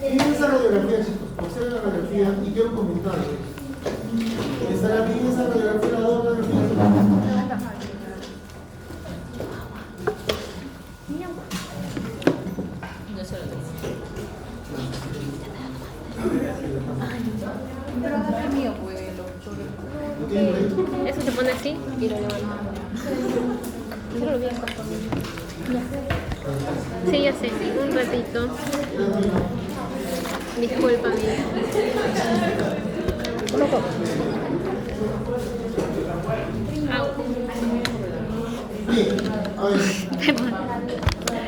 Miren esa radiografía, chicos. Observen la radiografía y quiero un comentario. ¿Estará bien esa radiografía? ¿La dos radiografías? No se lo digo. Pero agarra el mío, pues, ¿Lo tienen por ahí? Eso se pone así y lo levantamos. Solo lo voy a cortar. Ya. Sí, ya sé. Un ratito. Discúlpame. Au. Bien, a ver.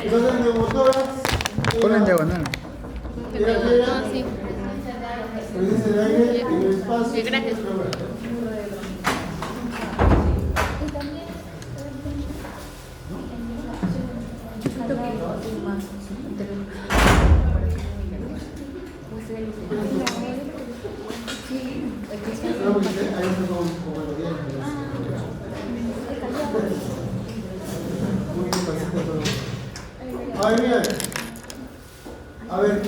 Entonces, neumotórax. Ponla en diagonal. No, sí. Presencia de aire en el espacio. Gracias. No, porque hay un con melodía. Muy bien, pasito todo. A ver, miren. A ver,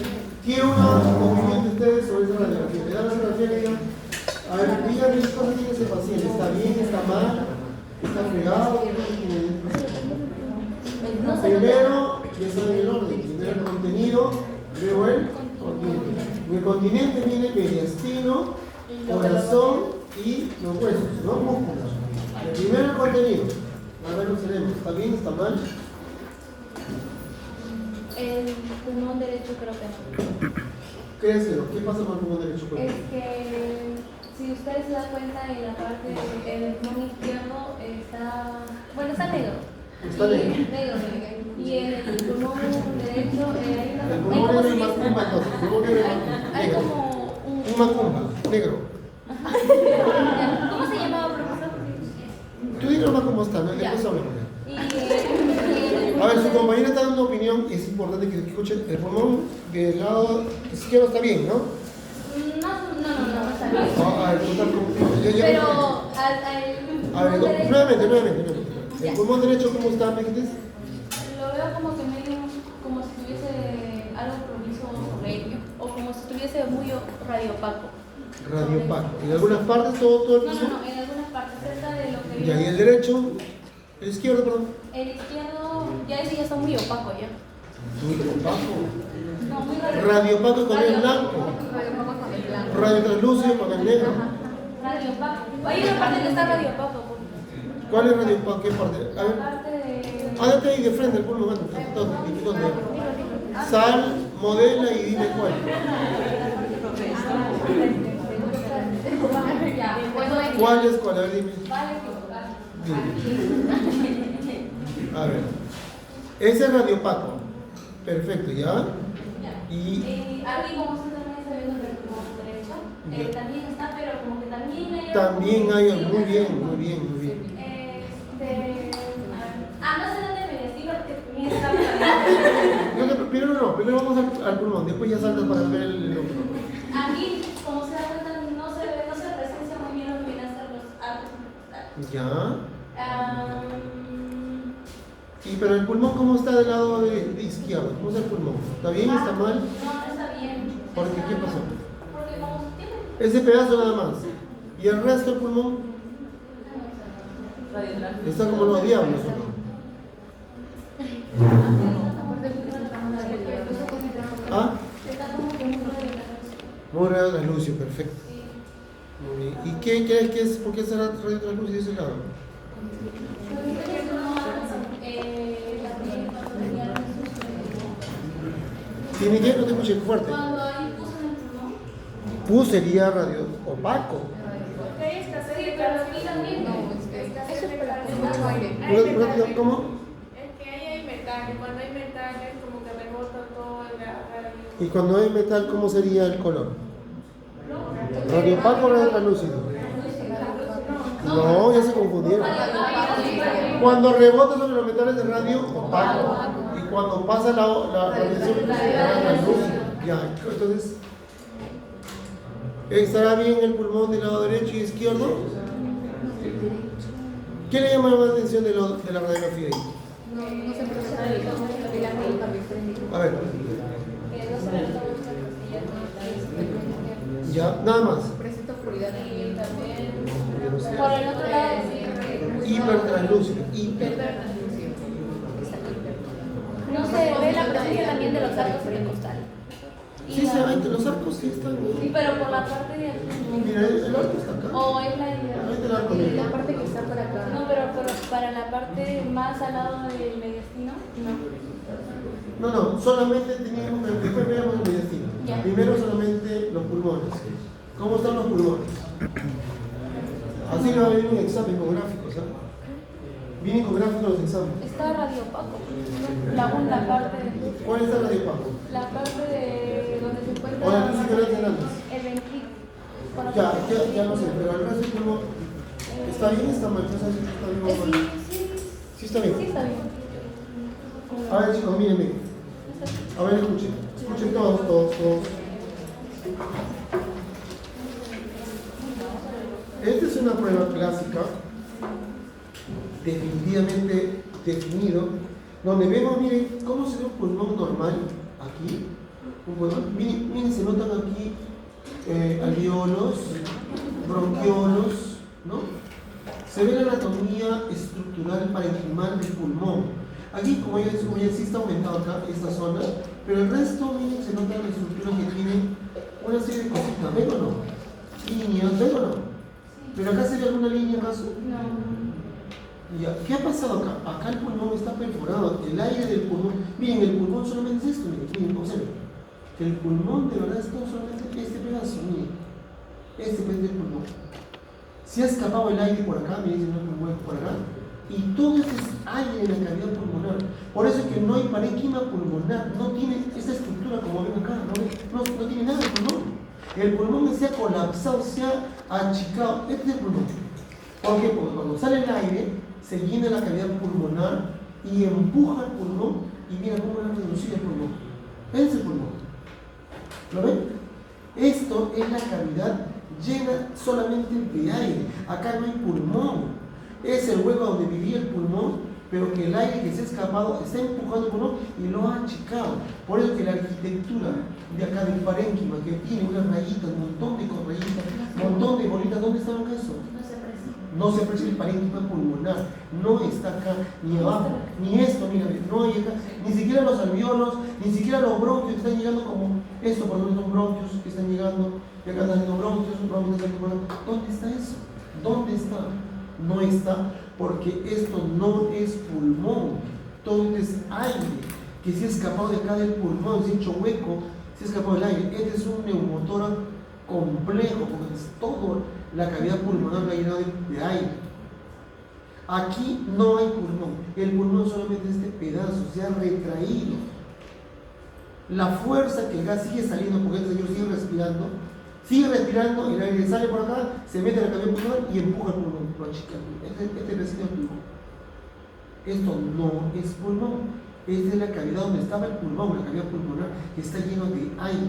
quiero una opinión de ustedes sobre esa radiografía. Le dan la radiografía que digan, a ver, díganme qué cosa tiene ese paciente. ¿Está bien? ¿Está mal? ¿Está fregado? Primero, ya saben el orden. Primero el contenido, luego el continente. En el continente viene el mediastino, corazón y los huesos, no músculos. El primero el contenido. A ver, lo tenemos. ¿Está bien? ¿Está mal? El pulmón derecho creo que no. ¿Qué es eso? ¿Qué pasa con el pulmón derecho? Es que si ustedes se dan cuenta en la parte del pulmón izquierdo está negro. Está negro. Negro. Y en el pulmón derecho hay El una pulmón negro es como macumba, entonces. El pulmón negro es hay negro. como Un macumba, negro. ¿Cómo se llamaba, profesor? Tú dile nomás cómo está, ¿no? Después hablamos ya. Y A ver, su compañera está dando una opinión, es importante que escuchen. El pulmón del lado izquierdo está bien, ¿no? no está bien. A ver, total, Pero a ver, nuevamente. ¿El pulmón derecho cómo está, me dices? lo veo como que medio, como si tuviese algo promiso medio, o como si estuviese muy radiopaco. Radiopaco. ¿En algunas partes todo el No, pulmón? en algunas partes, cerca de lo que Ya, ¿y el derecho? El izquierdo, perdón. el izquierdo, ya ese ya está muy opaco ya. Muy opaco. No, muy Radiopaco con el blanco. Radiopaco con el blanco. Radio translúcido con el negro. Radiopaco. Hay una parte que está radiopaco. ¿Cuál es radiopaco? ¿Qué parte? A ver. La parte de... Hágate ahí de frente el pulmón. ¿Dónde? Sal, modela y dime cuál. Ya, ¿Cuál es cuál? A ver, dime. vale, Dime. A ver. Ese es radiopaco. Perfecto, ¿ya? Y aquí como usted también está viendo el pulmón derecho, también está, pero como que también hay... también hay. Muy bien. No sé dónde me destino porque también está... Primero vamos al pulmón, después ya saltas para ver el otro. Aquí, como se da cuenta, no se presencia muy bien lo que vienen a ser los arcos. Ya. Um, Pero el pulmón, ¿cómo está del lado de izquierdo? ¿Cómo está el pulmón? ¿Está bien? ¿Está mal? no está bien. ¿Por qué? ¿Qué pasó? Porque como tiene... Ese pedazo nada más. ¿Y el resto del pulmón? Está como los diablos, ¿no? ¿Ah? Está como que muy radiante. Muy radio translúcido, perfecto. Muy bien. ¿Y qué crees que es? ¿Por qué será radio translúcido de ese lado? ¿Tiene que? No te escuché fuerte. Cuando hay pus en el pulmón, Pus sería radio opaco. sí, pero aquí también no. Eso es para que mucho aire. ¿Cómo? Es que ahí hay metal, y cuando hay metal es como que rebota todo la... Y cuando hay metal, ¿cómo sería el color? ¿Radio opaco o radio translúcido? No, ya se confundieron. Cuando rebota sobre los metales de radio opaco y cuando pasa la radiación ya, entonces ¿estará bien el pulmón del lado derecho y izquierdo? ¿Qué le llama más la atención de la radiografía ahí? No se procesa el cambio. A ver. Ya, nada más. Presenta oscuridad Y también por Hiper el otro lado sí. translúcido. Hiper. translúcido. No se ve la presencia también de los arcos periodicales. Sí, se ve que los arcos sí están. Sí, pero por la parte de aquí. Mira, el arco está acá. O es la Ahí está el arco. Y la Mira. parte que está por acá. No, pero para la parte más al lado del mediastino, no. No, solamente teníamos que después veamos el mediastino. Ya. Primero solamente los pulmones. ¿Cómo están los pulmones? Así le va a venir un examen con gráficos, ¿ah? Vienen con gráficos los exámenes. Está radiopaco. La parte ¿Cuál es el radiopaco? la parte de donde se encuentra O la principal de Hernández. el ventrículo. Ya no sé, pero el resto del pulmón está bien, está mal, está bien o mal. Sí está bien. Sí, está bien. A ver chicos, miren. A ver, escuchen todos. Esta es una prueba clásica, definitivamente definido, donde vemos, miren, cómo se ve un pulmón normal, aquí, un pulmón, miren, se notan aquí alveolos, bronquiolos, ¿no? Se ve la anatomía estructural parenquimal del pulmón. Aquí, como ya sí está aumentado acá, esta zona, pero el resto, miren, se nota la estructura que tiene una serie de cositas, ¿ven o no? Líneas, ¿ven o no? ¿Pero acá se ve alguna línea acaso? No. Ya. ¿Qué ha pasado acá? Acá el pulmón está perforado, el aire del pulmón, miren, el pulmón solamente es esto, miren, observen. El pulmón de verdad es todo solamente este pedazo, miren, este pedazo del pulmón. Se ha escapado el aire por acá, miren, no me muevo por acá, y todo este es aire en la cavidad pulmonar. Por eso es que no hay parénquima pulmonar, no tiene esta estructura como ven acá, no tiene nada de pulmón. El pulmón se ha colapsado, se ha achicado. Este es el pulmón. ¿Por qué? Porque cuando sale el aire, se llena la cavidad pulmonar y empuja el pulmón y mira cómo ha reducido el pulmón. Ese es el pulmón. ¿Lo ven? Esto es la cavidad llena solamente de aire. Acá no hay pulmón. Es el hueco donde vivía el pulmón, pero que el aire que se ha escapado está empujando el pulmón y lo ha achicado. Por eso que la arquitectura de acá del parénquima, que tiene unas rayitas, un montón de rayitas, un montón de bolitas, ¿dónde está acaso? No se aprecia el parénquima pulmonar, no está acá, ni abajo, ni esto, mira, no hay acá, ni siquiera los alveolos, ni siquiera los bronquios que están llegando como esto, por ejemplo, son bronquios que están llegando, y acá están haciendo bronquios, ¿dónde está eso? ¿Dónde está? No está, porque esto no es pulmón, todo es aire que se ha escapado de acá del pulmón, se ha hecho hueco, se ha escapado del aire. Este es un neumotórax complejo, porque es toda la cavidad pulmonar la llenado de aire. Aquí no hay pulmón, el pulmón solamente este pedazo, se ha retraído. La fuerza que el gas sigue saliendo, porque el señor sigue respirando, el aire sale por acá, se mete en la cavidad pulmonar y empuja el pulmón, lo achica. Este recibe el pulmón. Esto no es pulmón. Esta es la cavidad donde estaba el pulmón, la cavidad pulmonar, que está lleno de aire.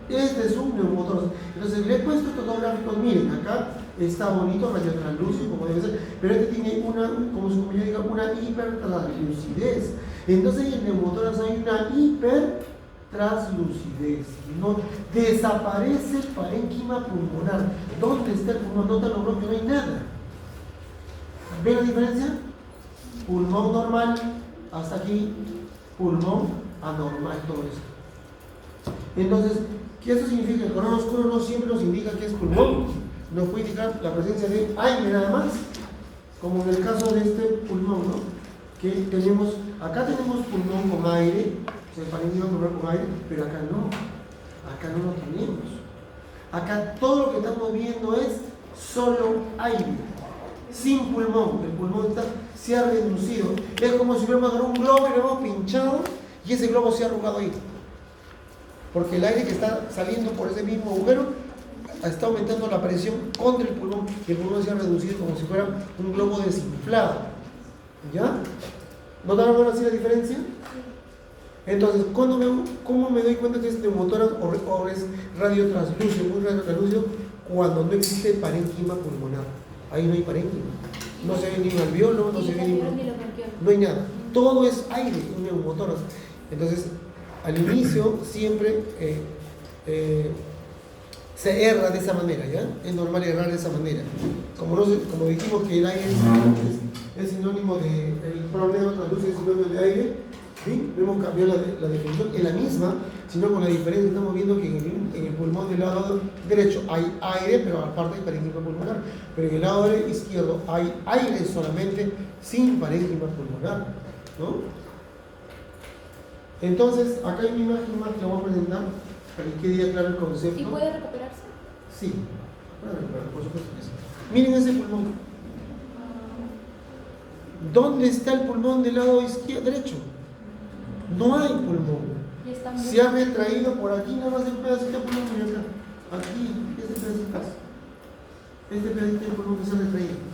Este es un neumotórax. Entonces le he puesto estos dos gráficos, miren, acá está bonito, radiotranslúcido, como debe ser, pero este tiene una, como yo diga, una hipertranslucidez. Entonces en el neumotórax hay una hipertranslucidez. No, desaparece el parénquima pulmonar. ¿Dónde está el pulmón? ¿Dónde está el bronquio? No hay nada. ¿Ven la diferencia? Pulmón normal, hasta aquí, pulmón anormal, todo esto. Entonces, ¿qué eso significa? El color oscuro no siempre nos indica que es pulmón, nos puede indicar la presencia de aire nada más, como en el caso de este pulmón, ¿no? Que tenemos, acá tenemos pulmón con aire, se parénquima pulmonar con aire, pero acá no lo tenemos. Acá todo lo que estamos viendo es solo aire, sin pulmón. El pulmón se ha reducido, es como si hubiéramos agarrado un globo y lo hemos pinchado y ese globo se ha arrugado ahí. Porque el aire que está saliendo por ese mismo agujero está aumentando la presión contra el pulmón y el pulmón se ha reducido como si fuera un globo desinflado. ¿Ya? ¿Notaron ahora sí la diferencia? Entonces, ¿cómo me doy cuenta que es neumotórax o es radiotranslúcido? Muy radiotranslúcido cuando no existe parénquima pulmonar. Ahí no hay parénquima. No se ve ni un alveolo, no se ve ni no hay nada. Todo es aire, un neumotórax. Entonces, al inicio siempre se erra de esa manera, ¿ya? Es normal errar de esa manera. Como dijimos que el aire es sinónimo de, el problema de la luz es sinónimo de aire, ¿sí? Hemos cambiado la definición, es la misma, sino con la diferencia estamos viendo que en el pulmón del lado derecho hay aire, pero aparte hay parénquima pulmonar, pero en el lado izquierdo hay aire solamente, sin parénquima pulmonar, ¿no? Entonces, acá hay una imagen más que la voy a presentar para que quede claro el concepto. ¿Y puede recuperarse? Sí, por supuesto que sí. Miren ese pulmón. ¿Dónde está el pulmón del lado izquierdo, derecho? No hay pulmón. Y está muy... Se ha retraído por aquí, nada más el pedacito de pulmón, mira acá. Aquí, este pedacito. Este pedacito de pulmón que se ha retraído.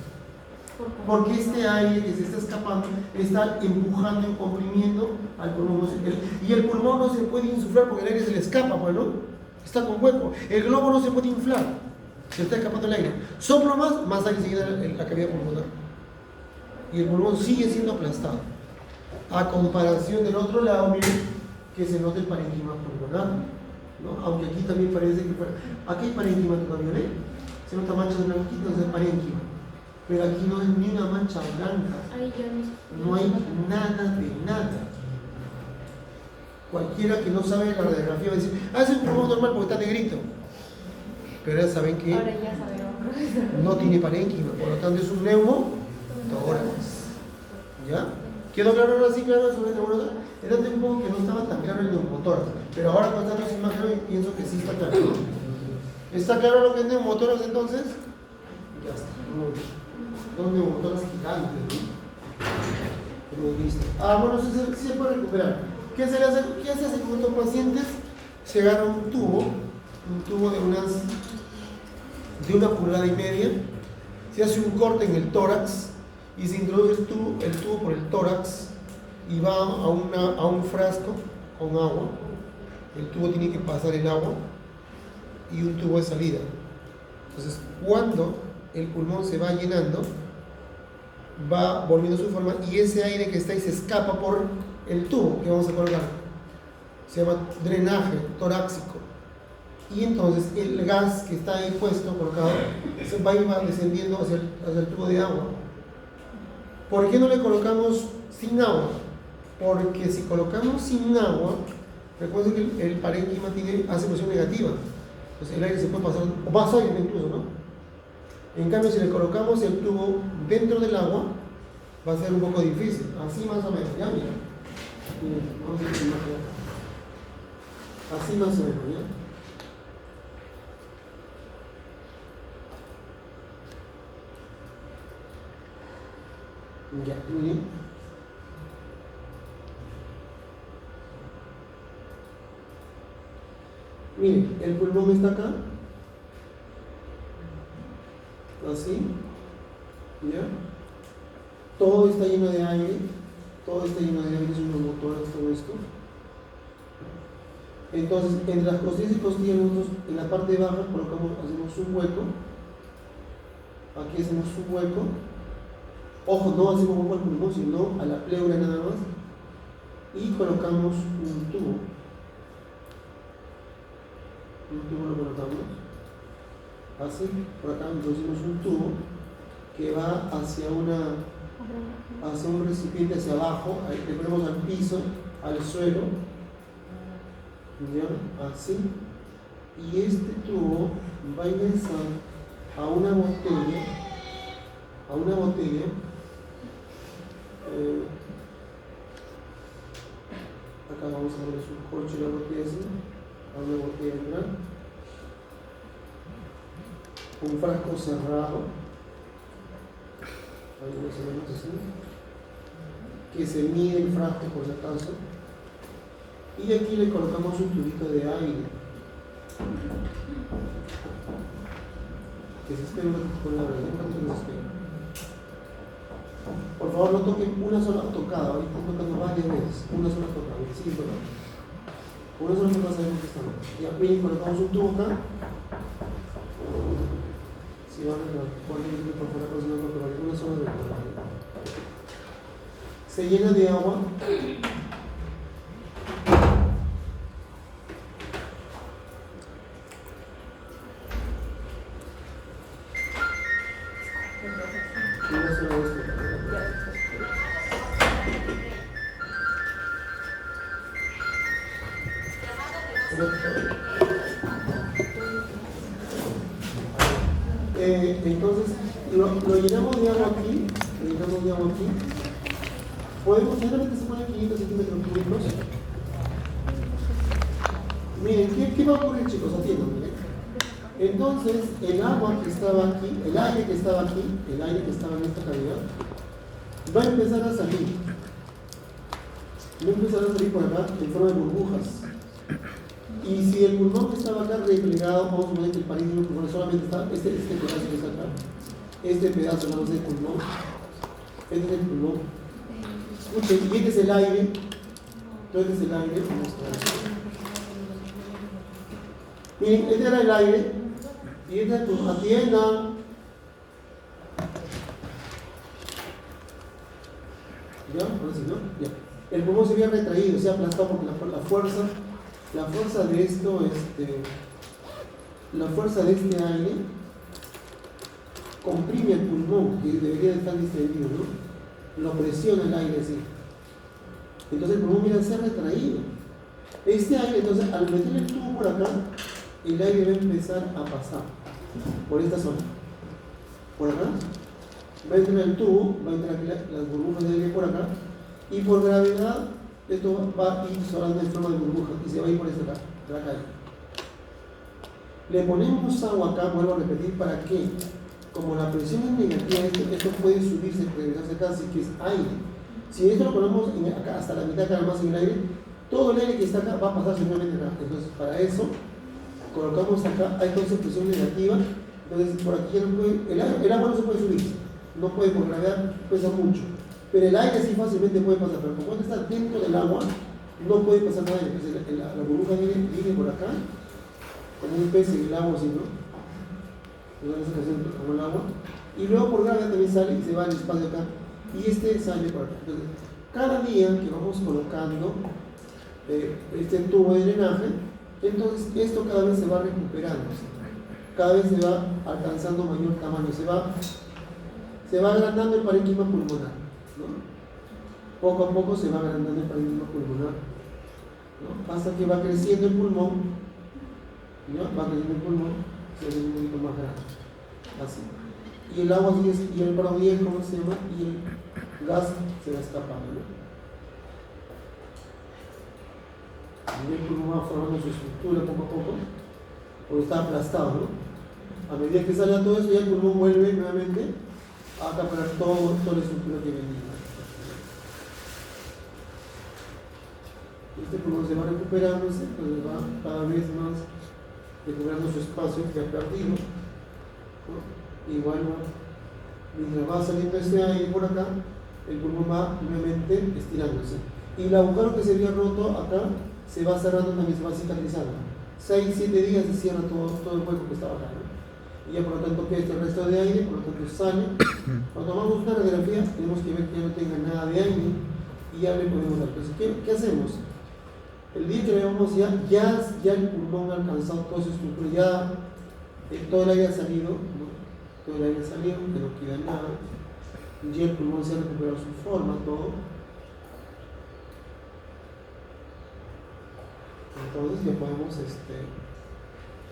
Porque este aire que se está escapando está empujando y comprimiendo al pulmón. Y el pulmón no se puede insuflar porque el aire se le escapa, pues, ¿no? Está con hueco. El globo no se puede inflar, se está escapando el aire. Soplo más aire se queda en la cavidad pulmonar. Y el pulmón sigue siendo aplastado. A comparación del otro lado, miren, que se nota el parénquima pulmonar, ¿no? Aunque aquí también parece que... Aquí hay parénquima todavía, ¿ven? Se nota manchas blanquitas de parénquima. Pero aquí no hay ni una mancha blanca. No hay nada de nada. Cualquiera que no sabe la radiografía va a decir, es un pulmón normal porque está negrito. Pero ya saben que Ahora ya sabemos. no tiene parénquima, por lo tanto es un neumotórax. ¿Ya? ¿Quedó claro ahora sí, claro, sobre el neumotórax? Era un poco que no estaba tan claro el neumotórax. Pero ahora con estas dos imágenes pienso que sí está claro, ¿no? ¿Está claro lo que es neumotórax entonces? Ya está. Muy bien. Dos neumotórax gigantes, ¿no? Hemos visto. Bueno, sí se puede recuperar. ¿Qué se hace con estos pacientes? Se agarra un tubo de una pulgada y media, se hace un corte en el tórax y se introduce el tubo por el tórax y va a un frasco con agua. El tubo tiene que pasar el agua y un tubo de salida. Entonces, cuando el pulmón se va llenando, va volviendo a su forma y ese aire que está ahí se escapa por el tubo que vamos a colgar. Se llama drenaje torácico. Y entonces el gas que está ahí puesto, colocado, se va y va descendiendo hacia el tubo de agua. ¿Por qué no le colocamos sin agua? Porque si colocamos sin agua, recuerden que el parénquima hace presión negativa. Entonces el aire se puede pasar, o más aire incluso, ¿no? En cambio, si le colocamos el tubo dentro del agua, va a ser un poco difícil. Así más o menos, ya mira. Vamos a ver la imagen. Así más o menos, ¿ya? Ya, muy bien. Miren, el pulmón está acá. Así. ¿Ya? Todo está lleno de aire. Todo está lleno de aire, es un neumotórax, todo esto. Entonces, entre las costillas y costillas, nosotros en la parte baja hacemos un hueco. Aquí hacemos un hueco. Ojo, no hacemos hueco al pulmón, sino a la pleura nada más. Y colocamos un tubo. Un tubo lo colocamos. Así, por acá introducimos un tubo que va hacia un recipiente hacia abajo, le ponemos al piso, al suelo, ¿ya? Así, y este tubo va a ingresar a una botella, acá vamos a poner un corcho de la botella así, a una botella grande, un frasco cerrado, ahí más o menos así, que se mide el frasco por si acaso, y aquí le colocamos un tubito de aire, que se espera por la verdad, ¿cuánto se espera? Por favor, no toquen una sola tocada, ahorita están tocando varias veces, una sola tocada, sí, tocando. Una sola tocada sabemos que estamos. Y aquí colocamos un tubo acá. Si van a poner por fuera, pues no, pero una sola tocada. Se llena de agua. Entonces, lo llenamos de agua aquí. Lo llenamos de agua aquí. Podemos, generalmente se ponen 500 centímetros cúbicos. Miren, ¿qué va a ocurrir, chicos? Atiendan, miren. Entonces, el agua que estaba aquí, el aire que estaba aquí, el aire que estaba en esta cavidad, va a empezar a salir. Va a empezar a salir por acá en forma de burbujas. Y si el pulmón estaba acá replegado, vamos a poner que el parénquima pulmonar solamente está este pedazo que está acá. Este pedazo no es el pulmón. Este es el pulmón. Escuchen, y este es el aire. Este es el aire. Miren, este era el aire. Y este es el pulmón. Atiendan. ¿Ya? Ahora sí, ¿no? Ya. El pulmón se había retraído, se ha aplastado porque la fuerza de esto, la fuerza de este aire comprime el pulmón, que debería de estar distendido, ¿no? Lo presiona el aire así. Entonces el pulmón viene a ser retraído. Este aire, entonces, al meter el tubo por acá, el aire va a empezar a pasar por esta zona. Por acá, va a entrar el tubo, va a entrar aquí las burbujas de aire por acá, y por gravedad, esto va a ir solando en forma de burbuja y se va a ir por esta acá, de la calle. Le ponemos agua acá, vuelvo a repetir, ¿para qué? Como la presión es negativa, esto puede subirse, regresarse acá, así que es aire. Si esto lo ponemos acá, hasta la mitad acá más en el aire, todo el aire que está acá va a pasar simplemente acá. Entonces, para eso, colocamos acá, hay entonces presión negativa, entonces por aquí ya no puede, el agua no se puede subir, no puede por gravedad, pesa mucho. Pero el aire sí fácilmente puede pasar, pero como está dentro del agua, no puede pasar nada. Entonces la burbuja viene por acá, como un pez en el agua, así, ¿no? Como el agua. Y luego por gravedad también sale y se va al espacio acá. Y este sale por acá. Entonces, cada día que vamos colocando este tubo de drenaje, entonces esto cada vez se va recuperando. Cada vez se va alcanzando mayor tamaño. Se va agrandando el parénquima pulmonar. ¿No? Poco a poco se va agrandando el parénquima pulmonar, ¿no? Hasta que va creciendo el pulmón, ¿no? Va creciendo el pulmón, se ve un poquito más grande, así. Y el agua sigue, y el bronquial, ¿cómo se llama? Y el gas se va escapando, ¿no? Y el pulmón va formando su estructura poco a poco, porque está aplastado, ¿no? A medida que salga todo eso, ya el pulmón vuelve nuevamente a acaparar toda la estructura que venía. Este pulmón se va recuperándose, pues va cada vez más recuperando su espacio que ha perdido, ¿no? Igual mientras va saliendo este aire por acá, el pulmón va nuevamente estirándose. Y el agujero que se había roto acá se va cerrando también, se va cicatrizando. 6-7 días se cierra todo el hueco que estaba acá, ¿no? Y ya por lo tanto queda este resto de aire, por lo tanto sale. Cuando tomamos una radiografía tenemos que ver que ya no tenga nada de aire y ya le podemos dar. Entonces, ¿qué hacemos? El día que veamos ya el pulmón ha alcanzado toda su estructura, ya todo el aire ha salido, ¿no? Todo el aire ha salido, que no queda nada, ya el pulmón se ha recuperado su forma, todo. Entonces ya podemos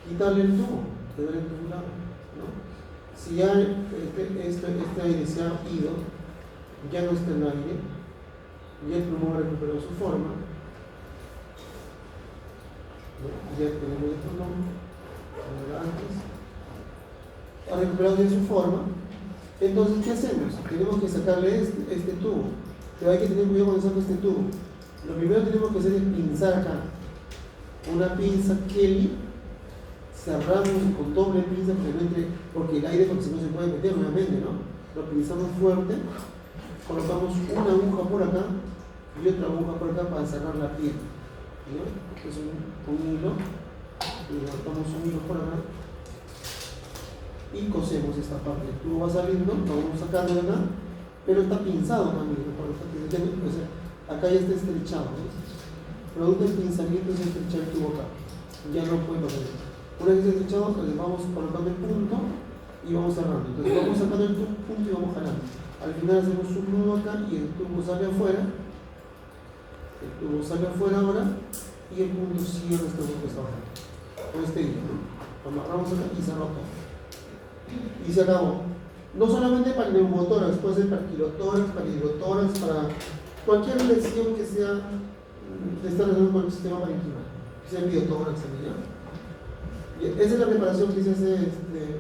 quitarle el tubo, quedar el tubo, ¿no? Si ya este aire se ha ido, ya no está el aire, ya el pulmón ha recuperado su forma. Ya tenemos el pulmón, como era antes, ha recuperado ya su forma. Entonces, ¿qué hacemos? Tenemos que sacarle este tubo, pero hay que tener cuidado cuando saco este tubo. Lo primero que tenemos que hacer es pinzar acá, una pinza Kelly, cerramos con doble pinza porque el aire, porque si no se puede meter nuevamente, ¿no? Lo pinzamos fuerte, colocamos una aguja por acá y otra aguja por acá para cerrar la piel, ¿no? Es un hilo, y levantamos un hilo por acá y cosemos esta parte. El tubo va saliendo, lo vamos sacando de acá, pero está pinzado también, o sea, acá ya está estrechado, ¿no? Producto del pinzamiento es estrechar el tubo acá, ya no puede pasar. Una vez estrechado, entonces vamos colocando el punto y vamos cerrando. Entonces vamos sacando el punto y vamos jalando. Al final hacemos un nudo acá y el tubo sale afuera. El tubo sale afuera ahora y el punto cierra este punto que está abajo. Con este hilo, ¿no? Lo amarramos acá y se rota. Y se acabó. No solamente para el neumotórax, puede ser para kilotórax, para hidrotórax, para cualquier lesión que sea de esta relación con el sistema parenquimal, que sea biotórax también, ¿ya? Esa es la preparación que se hace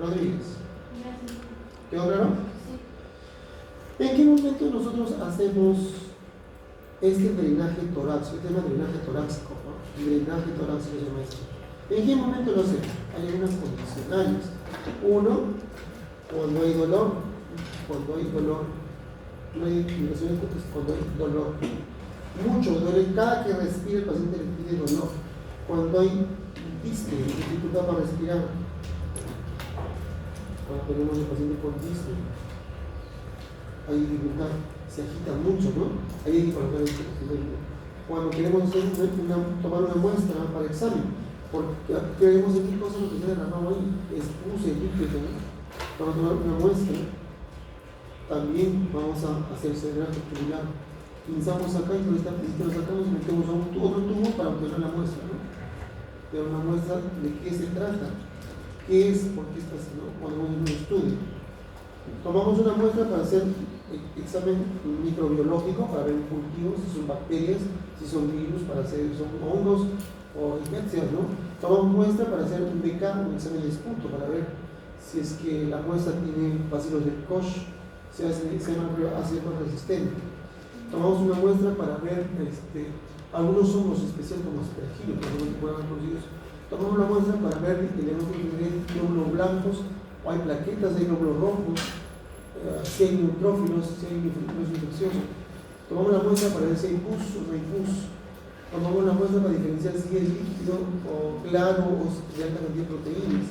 Rodríguez. ¿Quedó claro? Sí. ¿En qué momento nosotros hacemos este drenaje torácico? El tema de drenaje torácico, ¿no? Drenaje torácico se llama esto. ¿En qué momento lo hacemos? Hay algunas condicionales. Uno, cuando hay dolor, no hay indicaciones, cuando hay dolor, mucho dolor, cada que respira el paciente le pide dolor, cuando hay disque, dificultad para respirar, cuando tenemos el paciente con disque, hay dificultad, se agita mucho, ¿no? Ahí hay que colocar el disque. Cuando queremos hacer tomar una muestra para examen, porque queremos ver qué cosa es lo que se ha derramado ahí, es puse, líquido, ¿no? Para tomar una muestra, también vamos a hacer drenaje tubular. Pinzamos acá y con esta pincita lo sacamos y metemos a otro tubo para obtener la muestra, ¿no? Pero una muestra de qué se trata, qué es, por qué está así, ¿no? Cuando hacemos un estudio. Tomamos una muestra para hacer examen microbiológico, para ver cultivos, si son bacterias, si son virus, para hacer si son hongos o infeccias, ¿no? Tomamos muestra para hacer un BK, un examen de esputo, para ver si es que la muestra tiene bacilos de Koch, se llama ácido resistente. Tomamos una muestra para ver algunos hongos especiales como aspergillus, que son los que pueden haber producidos. Tomamos una muestra para ver elementos de glóbulos blancos, o hay plaquetas de glóbulos rojos, si hay neutrófilos, si hay neutrófilos infecciosos. Tomamos la muestra para ver si hay pus o no hay pus. Tomamos la muestra para diferenciar si es líquido o claro o de alta cantidad de proteínas.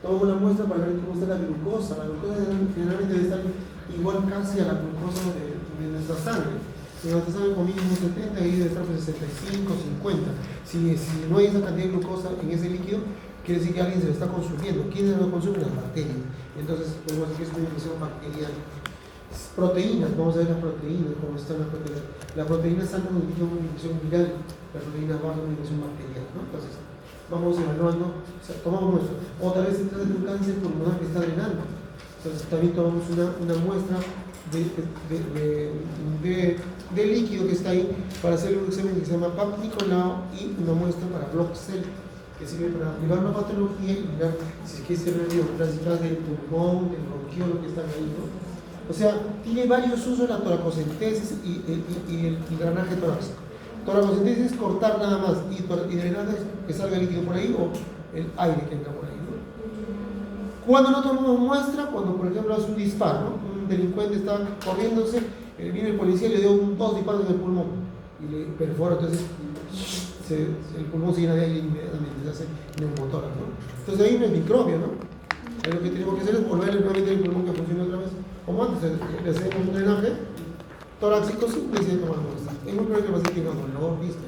Tomamos la muestra para ver cómo está la glucosa. La glucosa generalmente debe estar igual casi a la glucosa de nuestra sangre. Si nuestra sangre con mínimo 70, ahí debe estar por 65, 50. Si no hay esa cantidad de glucosa en ese líquido, quiere decir que alguien se lo está consumiendo. ¿Quiénes lo consumen? Las bacterias. Entonces, podemos decir que es una infección bacteriana. Proteínas, vamos a ver las proteínas, cómo están las proteínas. La proteína alta nos indica una infección viral, la proteína baja una infección bacteriana, ¿no? Entonces, vamos evaluando, o sea, tomamos muestra. O tal vez se trata de un cáncer pulmonar que está drenando. Entonces, también tomamos una muestra de líquido que está ahí para hacer un examen que se llama PAP Nicolau y una muestra para Block-Cell, que sirve para mirar la patología y mirar si es que se detrás del pulmón, del bronquiolo que están ahí, ¿no? O sea, tiene varios usos la toracocentesis y el drenaje torácico. Toracocentesis es cortar nada más y drenaje es que salga el líquido por ahí o el aire que entra por ahí, ¿no? Cuando no tomamos muestra, cuando por ejemplo hace un disparo, ¿no? Un delincuente está corriéndose, viene el policía y le dio 2 disparos en el pulmón y le perfora, entonces el pulmón se llena de aire inmediatamente, se hace neumotórax, ¿no? Entonces ahí no es microbio, ¿no? Ahí lo que tenemos que hacer es volver nuevamente el pulmón que funcione otra vez. Como antes, le hacemos un drenaje torácico simple y se toma muestra. Es muy probable que el paciente tenga dolor, ¿viste?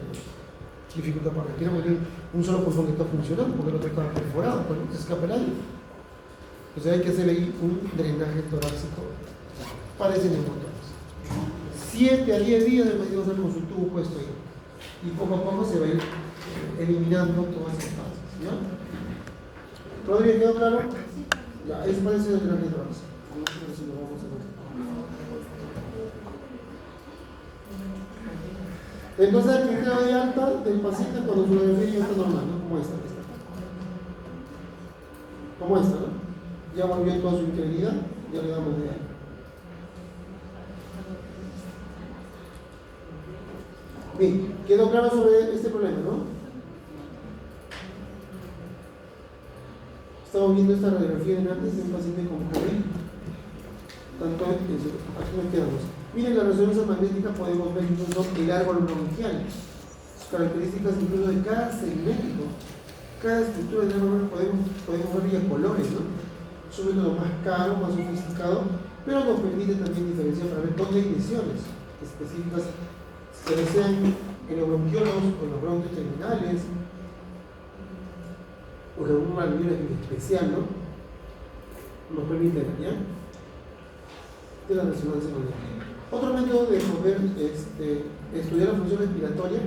Dificultad para respirar porque tiene un solo pulmón que está funcionando, porque el otro está perforado, pues no se escapa el aire. Entonces hay que hacerle ahí un drenaje torácico para ese neumotórax. 7 a 10 días el paciente va a estar con su tubo puesto ahí. Y poco a poco se va a ir eliminando todas esas fases, ¿ya? ¿Rodríguez quedó claro? Ya, eso parece el drenaje torácico. Entonces el criterio de alta del paciente cuando su radiografía ya está normal, ¿no? Como esta. Como esta, ¿no? Ya volvió toda su integridad, ya le damos de alta. Bien, quedó claro sobre este problema, ¿no? Estamos viendo esta radiografía de antes de un paciente con COVID. Tanto eso, aquí nos quedamos. Miren, la resonancia magnética podemos ver incluso el árbol bronquial, sus características incluso de cada segmento, cada estructura del árbol podemos ver ya colores, ¿no? Es un método más caro, más sofisticado, pero nos permite también diferenciar para ver dónde hay lesiones específicas, que sean en los bronquiolos o en los bronquios terminales, o en alguna alveola especial, ¿no? Nos permite ver, ¿ya? De la resonancia magnética. Otro método de poder estudiar la función respiratoria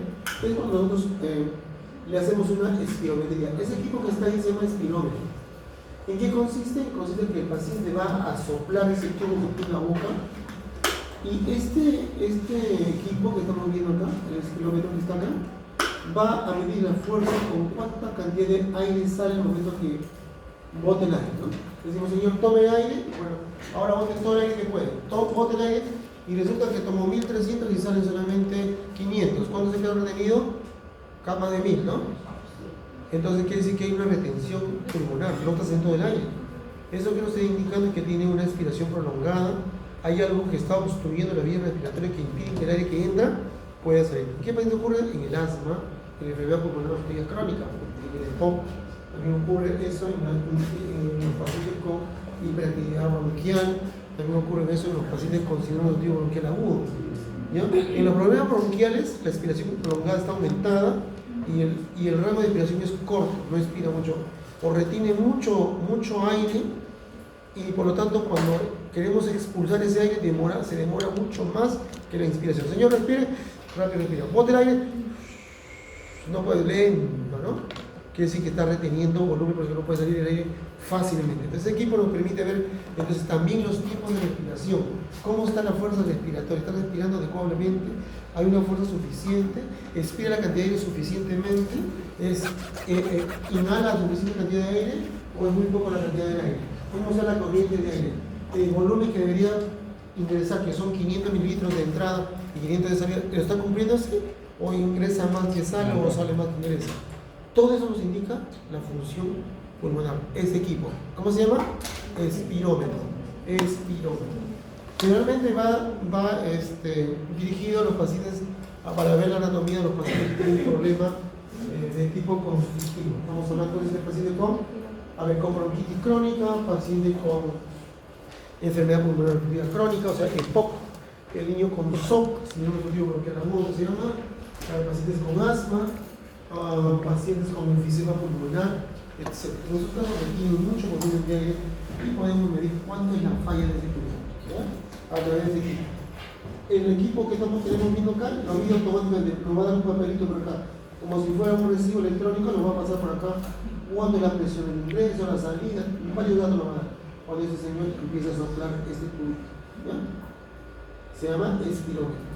es cuando nosotros le hacemos una espirometría. Ese equipo que está ahí se llama espirómetro. ¿En qué consiste? Consiste en que el paciente va a soplar ese tubo que tiene la boca y este equipo que estamos viendo acá, el espirómetro que está acá, va a medir la fuerza con cuánta cantidad de aire sale en el momento que bote el aire, ¿no? Decimos, señor, tome aire, bueno, ahora bote todo el aire que puede, bote el aire y resulta que tomó 1300 y salen solamente 500. ¿Cuánto se quedó retenido? Más de 1000, ¿no? Entonces quiere decir que hay una retención pulmonar, no está saliendo del aire. Eso que nos está indicando es que tiene una expiración prolongada, hay algo que está obstruyendo la vía respiratoria que impide que el aire que entra pueda salir. ¿Qué paciente ocurre? En el asma, en la enfermedad pulmonar obstructiva crónica, en el EPOC. También ocurre eso en los pacientes con hiperactividad bronquial, también ocurre eso en los pacientes con síndrome obstructivo bronquial agudo. ¿Ya? En los problemas bronquiales, la expiración prolongada está aumentada y el rango de expiración es corto, no expira mucho, o retiene mucho aire y por lo tanto cuando queremos expulsar ese aire se demora mucho más que la inspiración. Señor, respire, rápido respira. Bote el aire, no puede, lento, ¿no? Quiere decir que está reteniendo volumen porque no puede salir el aire fácilmente. Entonces, este equipo nos permite ver entonces también los tipos de respiración. ¿Cómo está la fuerza respiratoria? ¿Está respirando adecuadamente? ¿Hay una fuerza suficiente? ¿Expira la cantidad de aire suficientemente? ¿Inhala la suficiente cantidad de aire o es muy poco la cantidad de aire? ¿Cómo está la corriente de aire? El volumen que debería ingresar, que son 500 mililitros de entrada y 500 de salida, ¿lo está cumpliendo así? ¿O ingresa más que sale o sale más que ingresa? Todo eso nos indica la función pulmonar. Este equipo, ¿cómo se llama? Espirómetro. Generalmente va dirigido a los pacientes para ver la anatomía de los pacientes que tienen problema de tipo constrictivo. Estamos hablando de este paciente con bronquitis crónica, paciente con enfermedad pulmonar obstructiva crónica, o sea, EPOC, el niño con SOP, síndrome obstructivo bronquial agudo, que se llama, pacientes con asma, pacientes con enfisema pulmonar, etc. Nosotros nos requerimos mucho volumen de aire y podemos medir cuánto es la falla de ese pulmón, ¿ya? A través de equipo. El equipo que tenemos viendo acá, lo mide automáticamente, nos va a dar un papelito por acá, como si fuera un recibo electrónico, nos va a pasar por acá cuándo es la presión del ingreso, la salida, varios datos nos va a dar. Cuando ese señor empieza a soplar este tubito, ¿ya? Se llama espirómetro.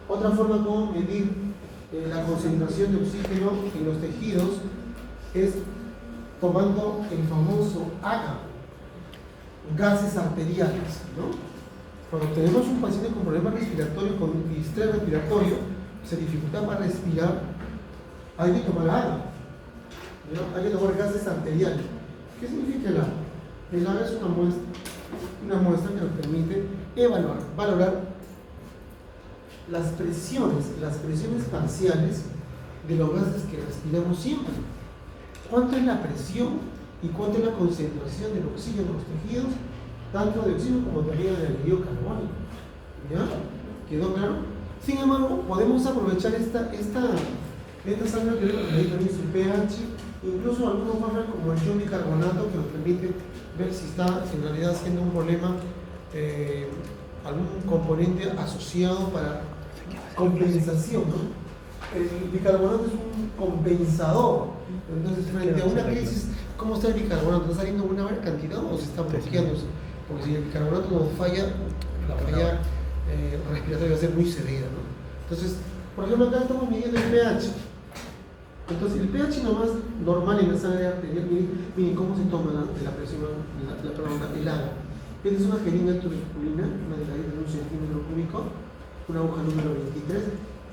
Otra forma como medir la concentración de oxígeno en los tejidos es tomando el famoso AGA, gases arteriales, ¿no? Cuando tenemos un paciente con problemas respiratorios, con distrés respiratorio, se dificulta para respirar, hay que tomar AGA, ¿no? Hay que tomar gases arteriales. ¿Qué significa el AGA? El AGA es una muestra que nos permite valorar las presiones parciales de los gases que respiramos siempre. ¿Cuánto es la presión y cuánto es la concentración del oxígeno en los tejidos, tanto de oxígeno como también del anhídrido carbónico? ¿Ya? ¿Quedó claro? Sin embargo, podemos aprovechar esta sangre que le también su pH, incluso algunos fármacos como el biobicarbonato que nos permite ver si está en realidad siendo un problema, algún componente asociado para compensación, ¿no? El bicarbonato es un compensador. Entonces, frente a una crisis, ¿cómo está el bicarbonato? ¿Está saliendo una buena cantidad o se está bloqueando? Porque si el bicarbonato nos falla, la falla respiratoria va a ser muy severa, ¿no? Entonces, por ejemplo, acá estamos midiendo el pH. Entonces, el pH nomás normal en la sangre arterial, miren cómo se toma la presión, el AGA. Esta es una jeringa tuberculina, una delgadita de 1 centímetro cúbico, una aguja número 23,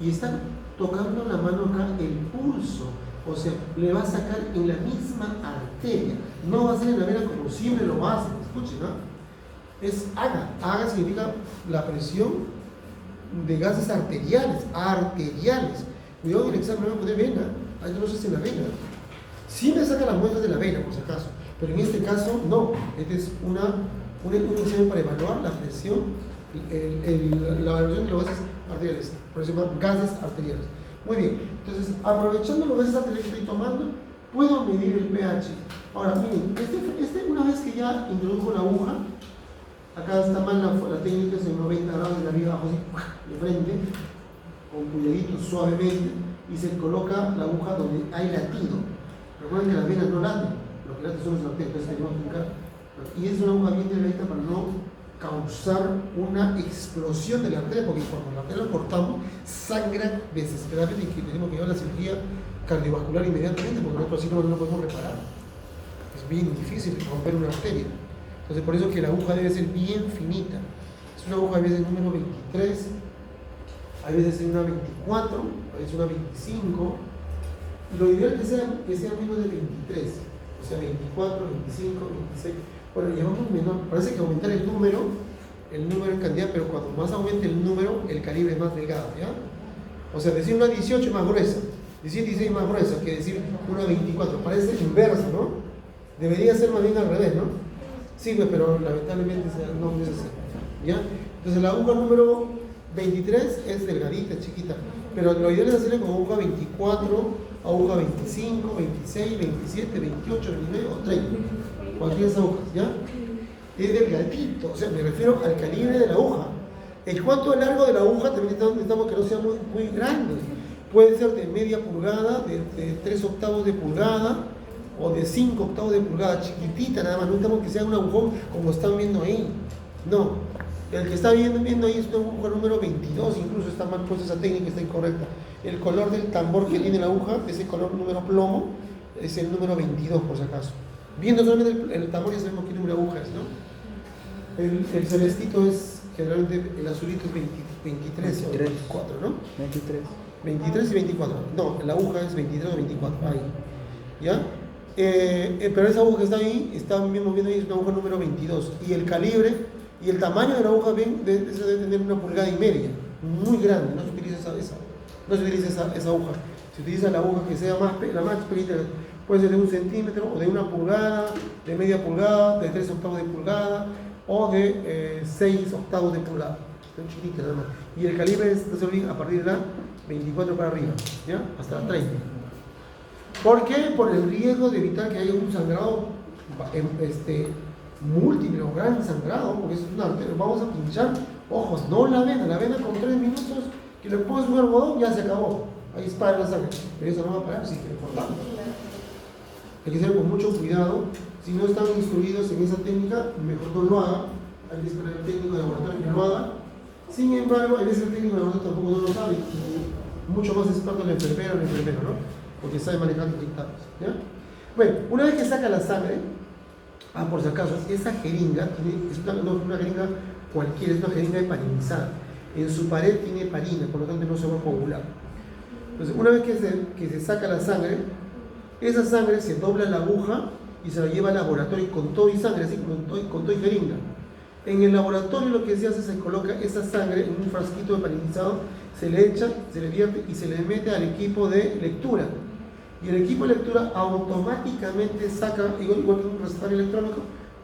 y están tocando la mano acá el pulso, o sea, le va a sacar en la misma arteria, no va a ser en la vena como siempre lo hacen, escuchen, ¿no? Es AGA. AGA significa la presión de gases arteriales. Cuidado en el examen, no va a poner vena, ahí no se hace en la vena. Siempre saca las muestras de la vena, por si acaso, pero en este caso no. Este es un examen para evaluar la presión, la evaluación de los gases arteriales, por eso se llama gases arteriales. Muy bien, entonces aprovechando los gases arteriales que estoy tomando, puedo medir el pH. Ahora, miren, una vez que ya introdujo la aguja, acá está mal la técnica, es en 90 grados de arriba abajo, así, de frente, con cuidadito, suavemente, y se coloca la aguja donde hay latido. Recuerden que las venas no laten, lo que late son los arterias, entonces tenemos que buscar. Y es una aguja bien delgadita para no causar una explosión de la arteria, porque cuando la arteria la cortamos, sangra desesperadamente y tenemos que llevar la cirugía cardiovascular inmediatamente, porque nosotros así no lo podemos reparar. Es bien difícil romper una arteria. Entonces, por eso que la aguja debe ser bien finita. Es una aguja a veces número 23, a veces una 24, a veces una 25. Lo ideal es que sea menos de 23, o sea, 24, 25, 26. Bueno, llevamos menor, parece que aumentar el número en cantidad, pero cuando más aumente el número, el calibre es más delgado, ¿ya? O sea, decir una 18 es más gruesa, decir 16 más gruesa que decir una 24, parece inverso, ¿no? Debería ser más bien al revés, ¿no? Sí, pues, pero lamentablemente no es así, ¿ya? Entonces la aguja número 23 es delgadita, chiquita, pero lo ideal es hacerle con aguja 24, aguja 25, 26, 27, 28, 29 o 30. Cualquiera de esas agujas, ¿ya? Es delgadito, o sea, me refiero al calibre de la aguja. El cuánto es largo de la aguja también necesitamos que no sea muy grande. Puede ser de media pulgada, de 3 octavos de pulgada o de 5 octavos de pulgada, chiquitita nada más. No necesitamos que sea un agujón como están viendo ahí. No, el que está viendo ahí es una aguja número 22, incluso está mal puesta esa técnica, está incorrecta. El color del tambor que tiene la aguja, ese color número plomo, es el número 22 por si acaso. Viendo solamente el tambor ya sabemos qué número de aguja es, ¿no? El celestito es, generalmente el azulito es 23 o 24, ¿no? 23. 23 y 24. No, la aguja es 23 o 24, ahí. ¿Ya? Pero esa aguja que está ahí, están viendo ahí, es una aguja número 22. Y el calibre y el tamaño de la aguja, ven, debe tener 1,5 pulgadas, muy grande, no se utiliza esa aguja. Se utiliza la aguja que sea la más pequeñita, puede ser de 1 centímetro, o de 1 pulgada, de media pulgada, de 3 octavos de pulgada, o de 6 octavos de pulgada. Son chiquitas nada más. Y el calibre es, no se olviden, a partir de la 24 para arriba, ¿ya? Hasta la 30. ¿Por qué? Por el riesgo de evitar que haya un sangrado múltiple o gran sangrado, porque es una arteria. Vamos a pinchar ojos, no la vena con 3 minutos que le pones un algodón, ya se acabó. Ahí para la sangre, pero eso no va a parar si que le cortamos. Hay que hacerlo con mucho cuidado. Si no están instruidos en esa técnica, mejor no lo hagan. Hay que esperar al técnico de laboratorio que lo haga. Sin embargo, a veces el técnico de laboratorio tampoco no lo sabe. Mucho más experto el enfermero o el enfermero, ¿no? Porque sabe manejar dictados, ¿ya? Bueno, una vez que saca la sangre, por si acaso, esa jeringa es una jeringa cualquiera, es una jeringa heparinizada. En su pared tiene heparina, por lo tanto no se va a coagular. Entonces, una vez que se saca la sangre, esa sangre se dobla la aguja y se la lleva al laboratorio con todo y sangre, así con todo y jeringa. En el laboratorio lo que se hace es se coloca esa sangre en un frasquito heparinizado, se le echa, se le vierte y se le mete al equipo de lectura. Y el equipo de lectura automáticamente saca, igual que un recetario electrónico,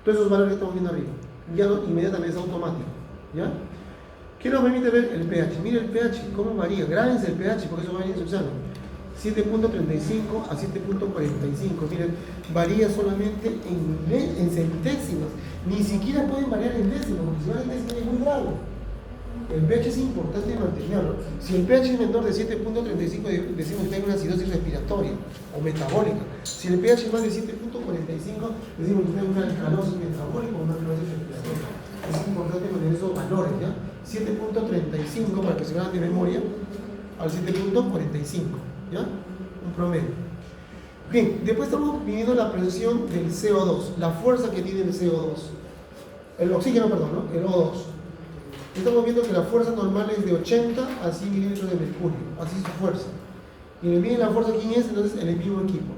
todos esos valores que estamos viendo arriba. Ya no, inmediatamente es automático, ¿ya? ¿Qué nos permite ver el pH? Mire el pH, cómo varía. Grábense el pH, porque eso va en su examen. 7.35 a 7.45. Miren, varía solamente en centésimas. Ni siquiera pueden variar en décimas, porque si van en décimas es muy grave. El pH es importante mantenerlo. Si el pH es menor de 7.35, decimos que hay una acidosis respiratoria o metabólica. Si el pH es más de 7.45, decimos que hay una alcalosis metabólica o una alcalosis respiratoria. Es importante mantener esos valores, ¿ya? 7.35 para que se vean de memoria al 7.45, ¿ya? Un promedio. Bien, después estamos midiendo la presión del CO2, la fuerza que tiene el CO2. El oxígeno, perdón, ¿no? El O2. Estamos viendo que la fuerza normal es de 80 a 100 milímetros de mercurio, así es su fuerza. Y le miden la fuerza quién es, entonces el mismo equipo.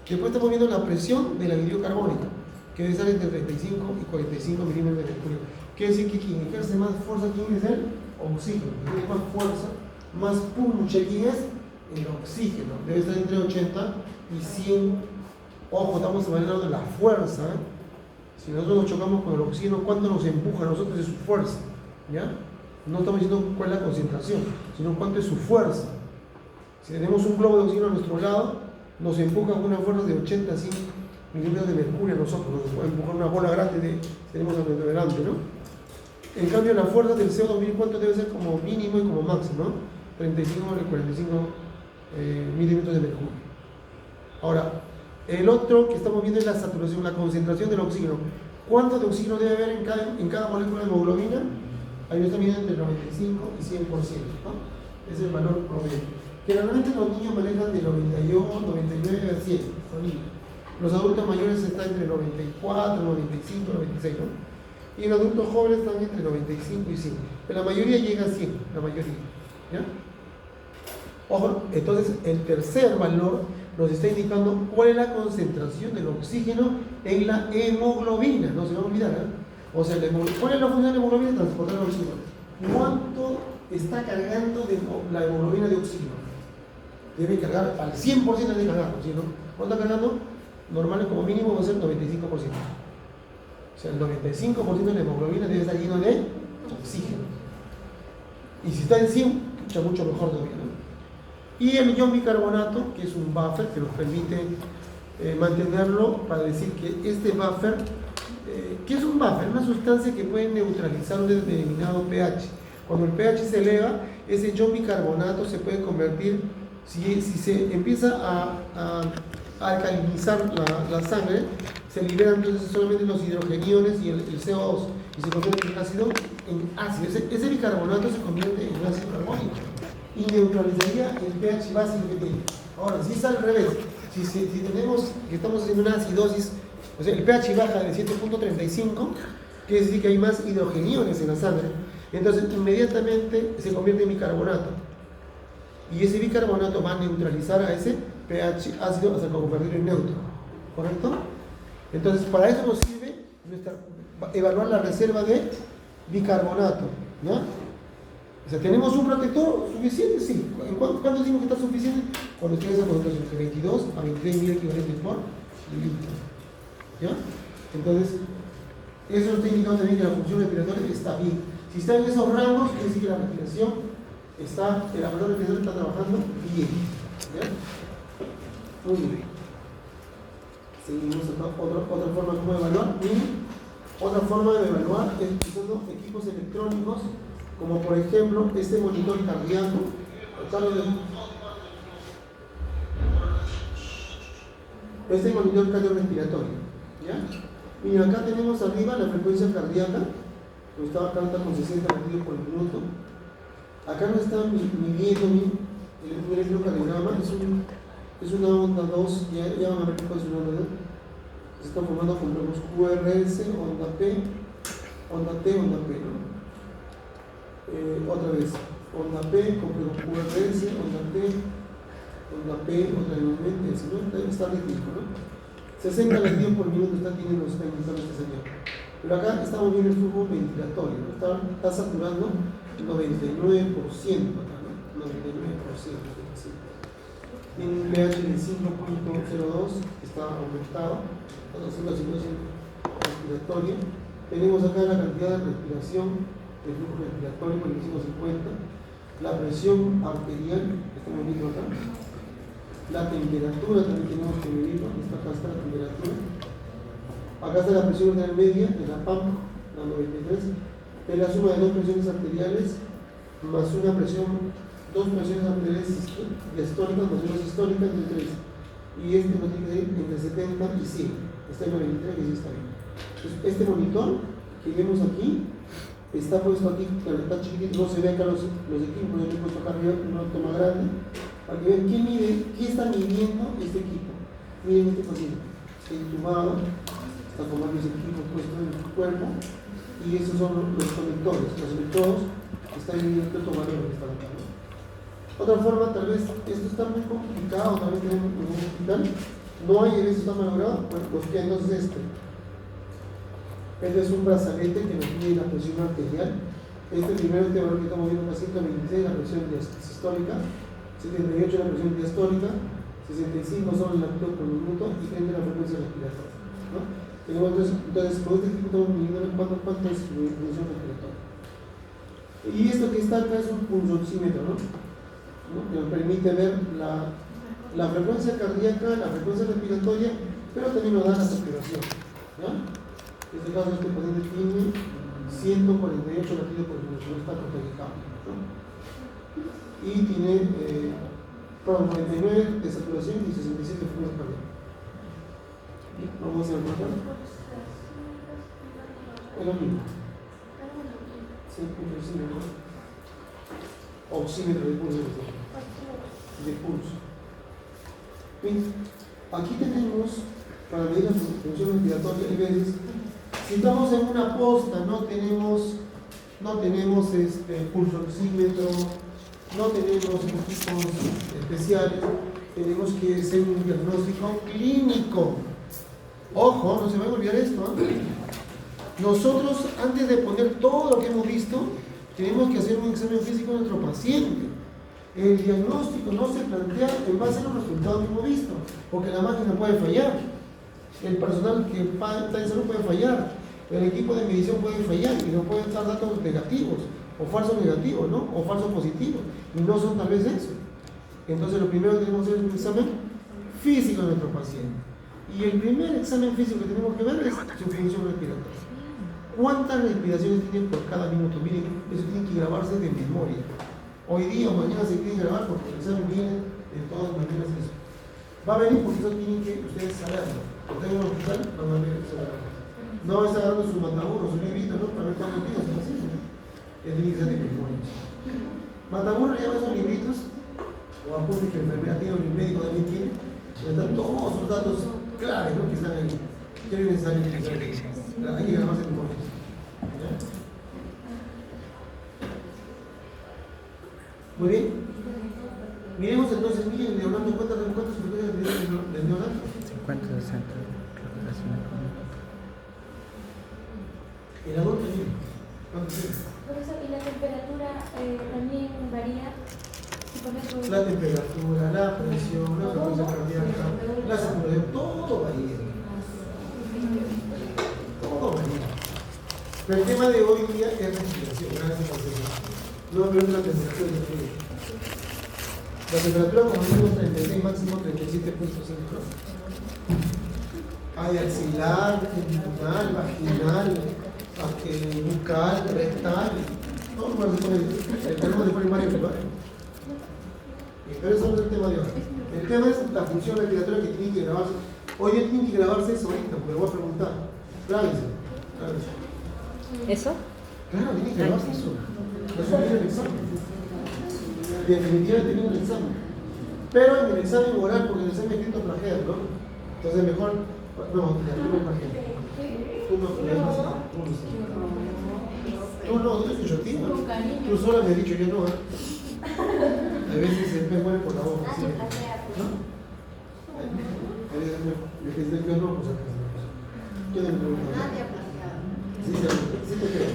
Después estamos viendo la presión de la anhidrocarbónica, que debe estar entre 35 y 45 milímetros de mercurio. Quiere decir que quien ejerce más fuerza, ¿quién es el oxígeno? Quien tiene más fuerza, más punche, ¿quién es? El oxígeno. Debe estar entre 80 y 100. Ojo, estamos hablando de la fuerza, ¿eh? Si nosotros nos chocamos con el oxígeno, ¿cuánto nos empuja a nosotros de su fuerza? ¿Ya? No estamos diciendo cuál es la concentración, sino cuánto es su fuerza. Si tenemos un globo de oxígeno a nuestro lado, nos empuja con una fuerza de 80 a 100 milímetros de mercurio a nosotros, nos puede empujar una bola grande tenemos a nuestro delante, ¿no? En cambio, la fuerza del CO2, ¿cuánto debe ser como mínimo y como máximo? ¿No? 35 sobre 45 milímetros de mercurio. Ahora, el otro que estamos viendo es la saturación, la concentración del oxígeno. ¿Cuánto de oxígeno debe haber en cada molécula de hemoglobina? Ahí lo está midiendo entre 95 y 100%, ¿no? Es el valor promedio. Generalmente los niños manejan de 91, 99 a 100, son niños. Los adultos mayores están entre 94, 95, 96, ¿no? Y los adultos jóvenes están entre 95 y 100. Pero la mayoría llega a 100, la mayoría, ¿ya? Ojo, entonces el tercer valor nos está indicando cuál es la concentración del oxígeno en la hemoglobina, no se va a olvidar, ¿eh? O sea, ¿cuál es la función de la hemoglobina? Transportar el oxígeno. ¿Cuánto está cargando la hemoglobina de oxígeno? Debe cargar al 100% de cargar, ¿sí, no? ¿Cuánto está cargando? Normal, como mínimo va a ser 95%. O sea, el 95% de la hemoglobina debe estar lleno de oxígeno. Y si está en 100, mucho mejor todavía, ¿no? Y el ion bicarbonato, que es un buffer que nos permite mantenerlo, para decir que este buffer, ¿qué es un buffer? Una sustancia que puede neutralizar un determinado pH. Cuando el pH se eleva, ese ion bicarbonato se puede convertir, si se empieza a alcalinizar la sangre, se liberan entonces solamente los hidrogeniones y el CO2, y se convierte en ácido. Ese bicarbonato se convierte en ácido carbónico y neutralizaría el pH básico que tiene. Ahora, si es al revés, si tenemos que estamos haciendo una acidosis, o sea, el pH baja de 7.35, quiere decir que hay más hidrogeniones en la sangre, entonces inmediatamente se convierte en bicarbonato. Y ese bicarbonato va a neutralizar a ese pH ácido hasta convertirlo en neutro. ¿Correcto? Entonces, para eso nos sirve evaluar la reserva de bicarbonato, ¿no? O sea, ¿tenemos un protector suficiente? Sí. ¿Cuánto decimos que está suficiente? Cuando esté esa concentración, entre 22 a 23 mil equivalentes por litro. ¿Ya? Entonces, eso está indicando también que la función respiratoria está bien. Si está en esos rangos, quiere decir que la respiración está, el aparato respiratorio está trabajando bien. ¿Ya? Muy bien. Seguimos acá. Otra forma como evaluar. Otra forma de evaluar es utilizando equipos electrónicos, como por ejemplo este monitor cardíaco. Este monitor cardiorrespiratorio, ¿ya? Mira, acá tenemos arriba la frecuencia cardíaca, que está acá con 60 latidos por minuto. Acá nos está midiendo el electrocardiograma, es una onda 2, ya van a ver qué es una onda 2. Se está formando con los QRS, onda P, onda T, onda P, ¿no? Otra vez, onda P, complejo QRS, onda T, otra nuevamente, así, ¿no? Está rítmico, ¿no? 60 latidos por minuto está teniendo los indicando este señor. Pero acá estamos viendo el flujo ventilatorio, ¿no? Está saturando 99%, acá, ¿no? 99%. Tiene un pH de 5.02, está aumentado, está haciendo la situación respiratoria. Tenemos acá la cantidad de respiración, el flujo respiratorio, que hicimos en cuenta, la presión arterial, que estamos viendo acá, la temperatura también tenemos que medirlo, acá está la temperatura, acá está la presión arterial media de la PAM, la 93, es la suma de dos presiones arteriales más una presión, dos presiones arteriales diastólicas más una sistólica entre 3, y este no tiene que ir entre 70 y 100, está en 93 y sí está bien. Entonces, este monitor que vemos aquí está puesto aquí, pero está chiquitito, no se ve acá los equipos, yo le he puesto acá arriba una toma grande, para que vean qué está midiendo este equipo. Miren este paciente, está intubado, está tomando ese equipo puesto en su cuerpo, y esos son los conectores, los electrodos que están midiendo estos valores que están acá, ¿no? Otra forma, tal vez, esto está muy complicado, también tenemos un hospital, no hay en esto está malogrado, bueno, pues que entonces este es un brazalete que nos mide la presión arterial. Este primero, este valor que estamos viendo, es 126, la presión sistólica, 78 la presión diastólica, 65 son los latidos por minuto y 30 la frecuencia respiratoria, ¿no? Entonces, con este equipo estamos midiendo cuánto es su función respiratoria. Y esto que está acá es un pulsoxímetro, ¿no? Que nos permite ver la frecuencia cardíaca, la frecuencia respiratoria, pero también nos da la saturación, ¿ya? En este caso, este paciente tiene 148 latidos por minuto, no está protegicado, ¿no? Y tiene Perdón, 99 de saturación y 67 de flujo cardíaco. Vamos a hacer el control. Es lo mismo. 6.5, ¿no? Oxímetro de pulso. De pulso. Bien, aquí tenemos, para medir la función respiratoria, hay veces, si estamos en una posta, no tenemos pulso oxímetro, no tenemos equipos especiales, tenemos que hacer un diagnóstico clínico. Ojo, no se va a olvidar esto, ¿eh? Nosotros, antes de poner todo lo que hemos visto, tenemos que hacer un examen físico de nuestro paciente. El diagnóstico no se plantea en base a los resultados que hemos visto, porque la máquina puede fallar, el personal que está en salud puede fallar, el equipo de medición puede fallar y no pueden estar datos negativos, o falsos negativos, ¿no? O falsos positivos, y no son tal vez eso. Entonces lo primero que tenemos que hacer es un examen físico de nuestro paciente. Y el primer examen físico que tenemos que ver es su función respiratoria. ¿Cuántas respiraciones tiene por cada minuto? Miren, eso tiene que grabarse de memoria. Hoy día o mañana se tiene que grabar porque el examen viene de todas maneras eso. Va a venir porque eso tienen que ustedes saberlo. Ustedes en el hospital van a ver eso. No va a estar dando su mataburro, su librito, ¿no? Para ver cuántos días son así, ¿no? Es tiene que ser de memoria. Mataburro lleva esos libritos, o apuntes que la enfermera tiene o el médico también tiene, donde están todos sus datos claves, ¿no? Que están ahí. ¿Qué es necesario? Hay que grabarse en memoria. Muy bien. Miremos entonces, miren, Leonardo, ¿cuántas frecuencias del neonato? 50, 60. El adulto, miren. ¿Cuánto tiene? Profesor, ¿y la temperatura también varía? Si por ejemplo, La temperatura, la presión, la frecuencia cardíaca, la saturación, todo varía. Todo varía. Pero el tema de hoy día es respiración, gracias al Señor. No va a ver la temperatura del frío. La temperatura, como decimos, 36, máximo 37.5 grados. Hay axilar, intestinal, vaginal, bucal, rectal. No, no se pone, el tema se pone varios lugares. Pero eso no es el tema de hoy. El tema es la función respiratoria que tiene que grabarse. Hoy día tiene que grabarse eso ahorita, porque le voy a preguntar. Grábense. ¿Eso? Claro, tiene que grabarse eso. Eso viene el examen. Definitivamente viene el examen. Pero en el examen oral, porque en el examen escrito plagiar, ¿no? Entonces mejor. No, ya tú no plagias. Tú no plagias. Tú no, tú escuchas a ti, ¿no? Tú sola me has dicho, yo no, ¿eh? A veces se me muere por la boca, ¿sí? ¿No? A veces me dice yo no, pues acá. ¿Qué le pregunto? Nadie ha plagiado. Sí te creo.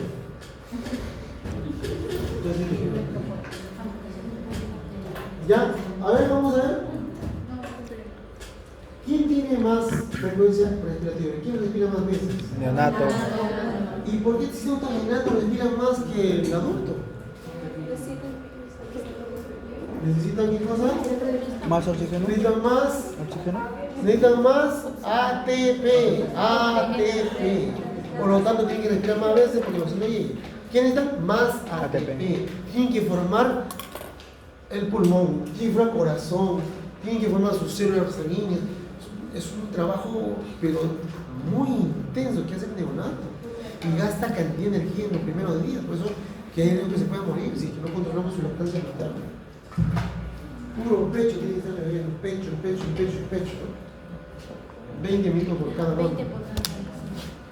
Yo sí te creo. Ya, a ver, vamos a ver. ¿Quién tiene más frecuencia respirativa? ¿Quién respira más veces? Neonato. ¿Y por qué si no tan neonato respira más que el adulto? ¿Necesitan qué cosa? ¿Más oxígeno? Necesitan más. ¿Oxígeno? Necesitan más ATP. Por lo tanto, tienen que respirar más veces porque los no llega. ¿Quién necesita? Más ATP. Tienen que formar el pulmón, tienen que formar corazón, tienen que formar sus células sanguíneas. Es un trabajo, pero muy intenso que hace el neonato. Y gasta cantidad de energía en los primeros días. Por eso que hay niños que se pueden morir si no controlamos su lactancia materna. Puro pecho tiene que estar bebiendo, pecho. 20 minutos por cada ronda.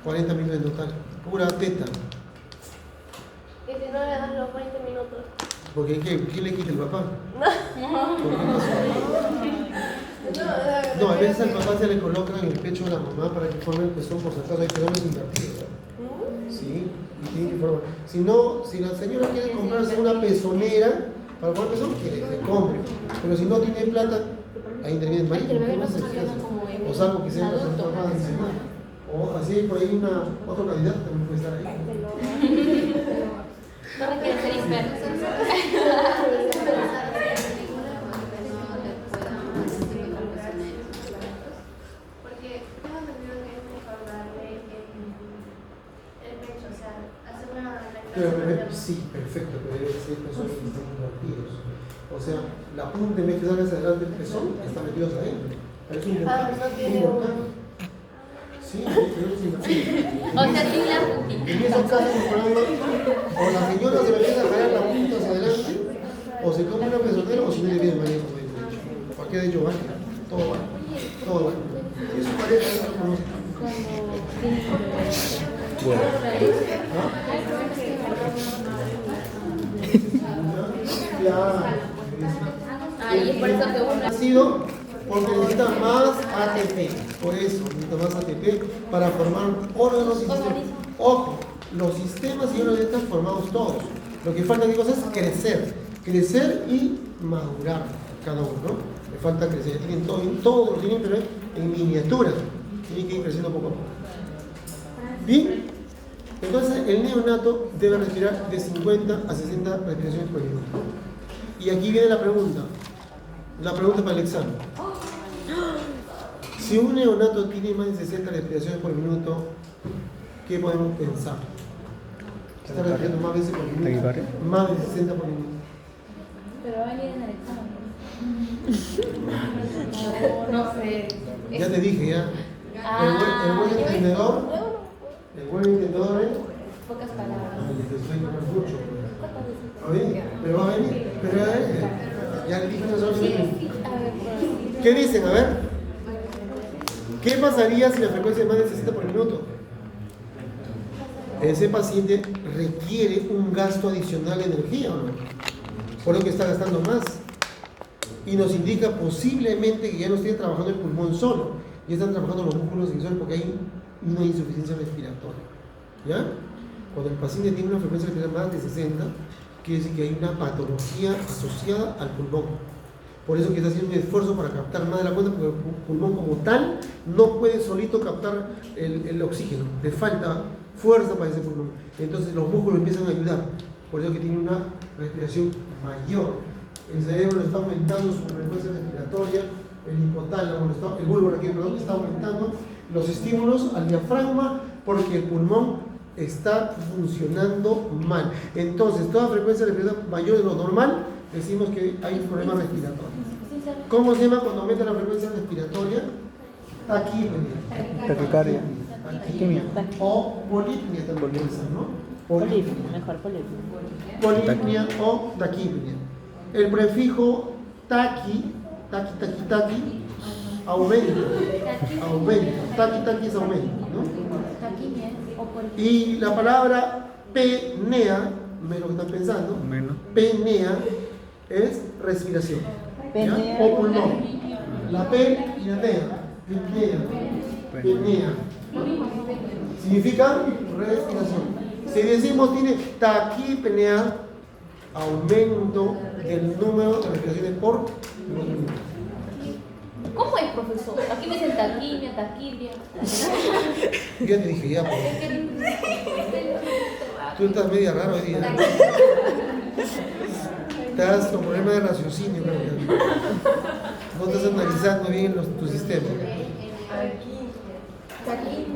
40 minutos en total. Pura teta. Y si no le dan los 20 minutos. Porque ¿qué le quita el papá? ¿Por qué no? No, a veces al papá se le colocan en el pecho de la mamá para que forme el pezón, por si acaso hay que darles invertido. Sí, y tiene que formar. Si la señora quiere comprarse una pezonera para formar pezón, que le compre. Pero si no tiene plata, ahí interviene el marido. O salvo que sea transformada en semana. O así por ahí otro candidato también puede estar ahí. no requiere ser experto. Porque tengo entendido que es mejor darle el pecho, o sea, hacer una Sí, perfecto, pero debe ser pezones que están invertidos. O sea, la punta en vez que salga hacia adelante el pezón, está metido hacia adentro. Es un volcán. no tiene Un volcán. Sí, pero es invertido. O sea, tiene la puntita. En esos casos, por ejemplo, o la señora se le empieza a jalar la punta hacia adelante, o se come una pezonera, o si no le viene manejo de derecho. Cualquier de hecho vale. Todo vale. Todo vale. Eso parece que no conoce. Bueno. Claro. Ahí es por eso que uno. Ha sido porque necesita más ATP. Por eso necesita más ATP para formar órganos y sistemas. Ojo, los sistemas y órganos están formados todos. Lo que falta, digo, es crecer. Crecer y madurar cada uno, ¿no? Le falta crecer. Ya tienen todo lo tienen, pero en miniatura. Tienen que ir creciendo poco a poco. Bien. Entonces, el neonato debe respirar de 50 a 60 respiraciones por minuto. Y aquí viene la pregunta para el examen. Si un neonato tiene más de 60 respiraciones por minuto, ¿qué podemos pensar? ¿Está respirando más veces por minuto? ¿Taquicardia? Más de 60 por minuto. Pero va a venir en el examen. No sé. Ya te dije, ya. El buen entendedor, Pocas palabras. ay, te estoy hablando mucho. A ver, pero va a venir. Pero ya le dije nosotros. A ver, por ¿Qué dicen? A ver. ¿Qué pasaría si la frecuencia es más de 60 por minuto? Ese paciente requiere un gasto adicional de energía, ¿o no? Por lo que está gastando más. Y nos indica posiblemente que ya no esté trabajando el pulmón solo, ya están trabajando los músculos sensores porque hay una insuficiencia respiratoria. ¿Ya? Cuando el paciente tiene una frecuencia respiratoria más de 60, quiere decir que hay una patología asociada al pulmón. Por eso que está haciendo un esfuerzo para captar más de la cuenta, porque el pulmón como tal no puede solito captar el oxígeno. Le falta fuerza para ese pulmón. Entonces los músculos empiezan a ayudar. Por eso que tiene una respiración mayor. El cerebro está aumentando su frecuencia respiratoria, el hipotálamo, el bulbo aquí, perdón, está aumentando los estímulos al diafragma porque el pulmón está funcionando mal. Entonces, toda frecuencia respiratoria mayor de lo normal, decimos que hay un problema respiratorio. ¿Cómo se llama cuando aumenta la frecuencia respiratoria? Taquipnea. Taquicardia. Taquipnea. O polipnea también puede ser, ¿no? Polipnia, mejor polipnia. Polipnea o taquipnea. El prefijo taqui, aumenta. Taqui es aumento, ¿no? Y la palabra penea, menos lo que están pensando, Menos. penea es respiración. ¿Ya? Penea. O pulmón. La P y la nea. Penea. Significa respiración. Si decimos tiene taquipnea, aumento del número de respiraciones por minuto. ¿Cómo es, profesor? Aquí me dicen taquimia, taquibria. Ya te dije, ya, pues. Tú estás media raro hoy día. Estás con problemas de raciocinio, creo que. No estás analizando bien tu sistema.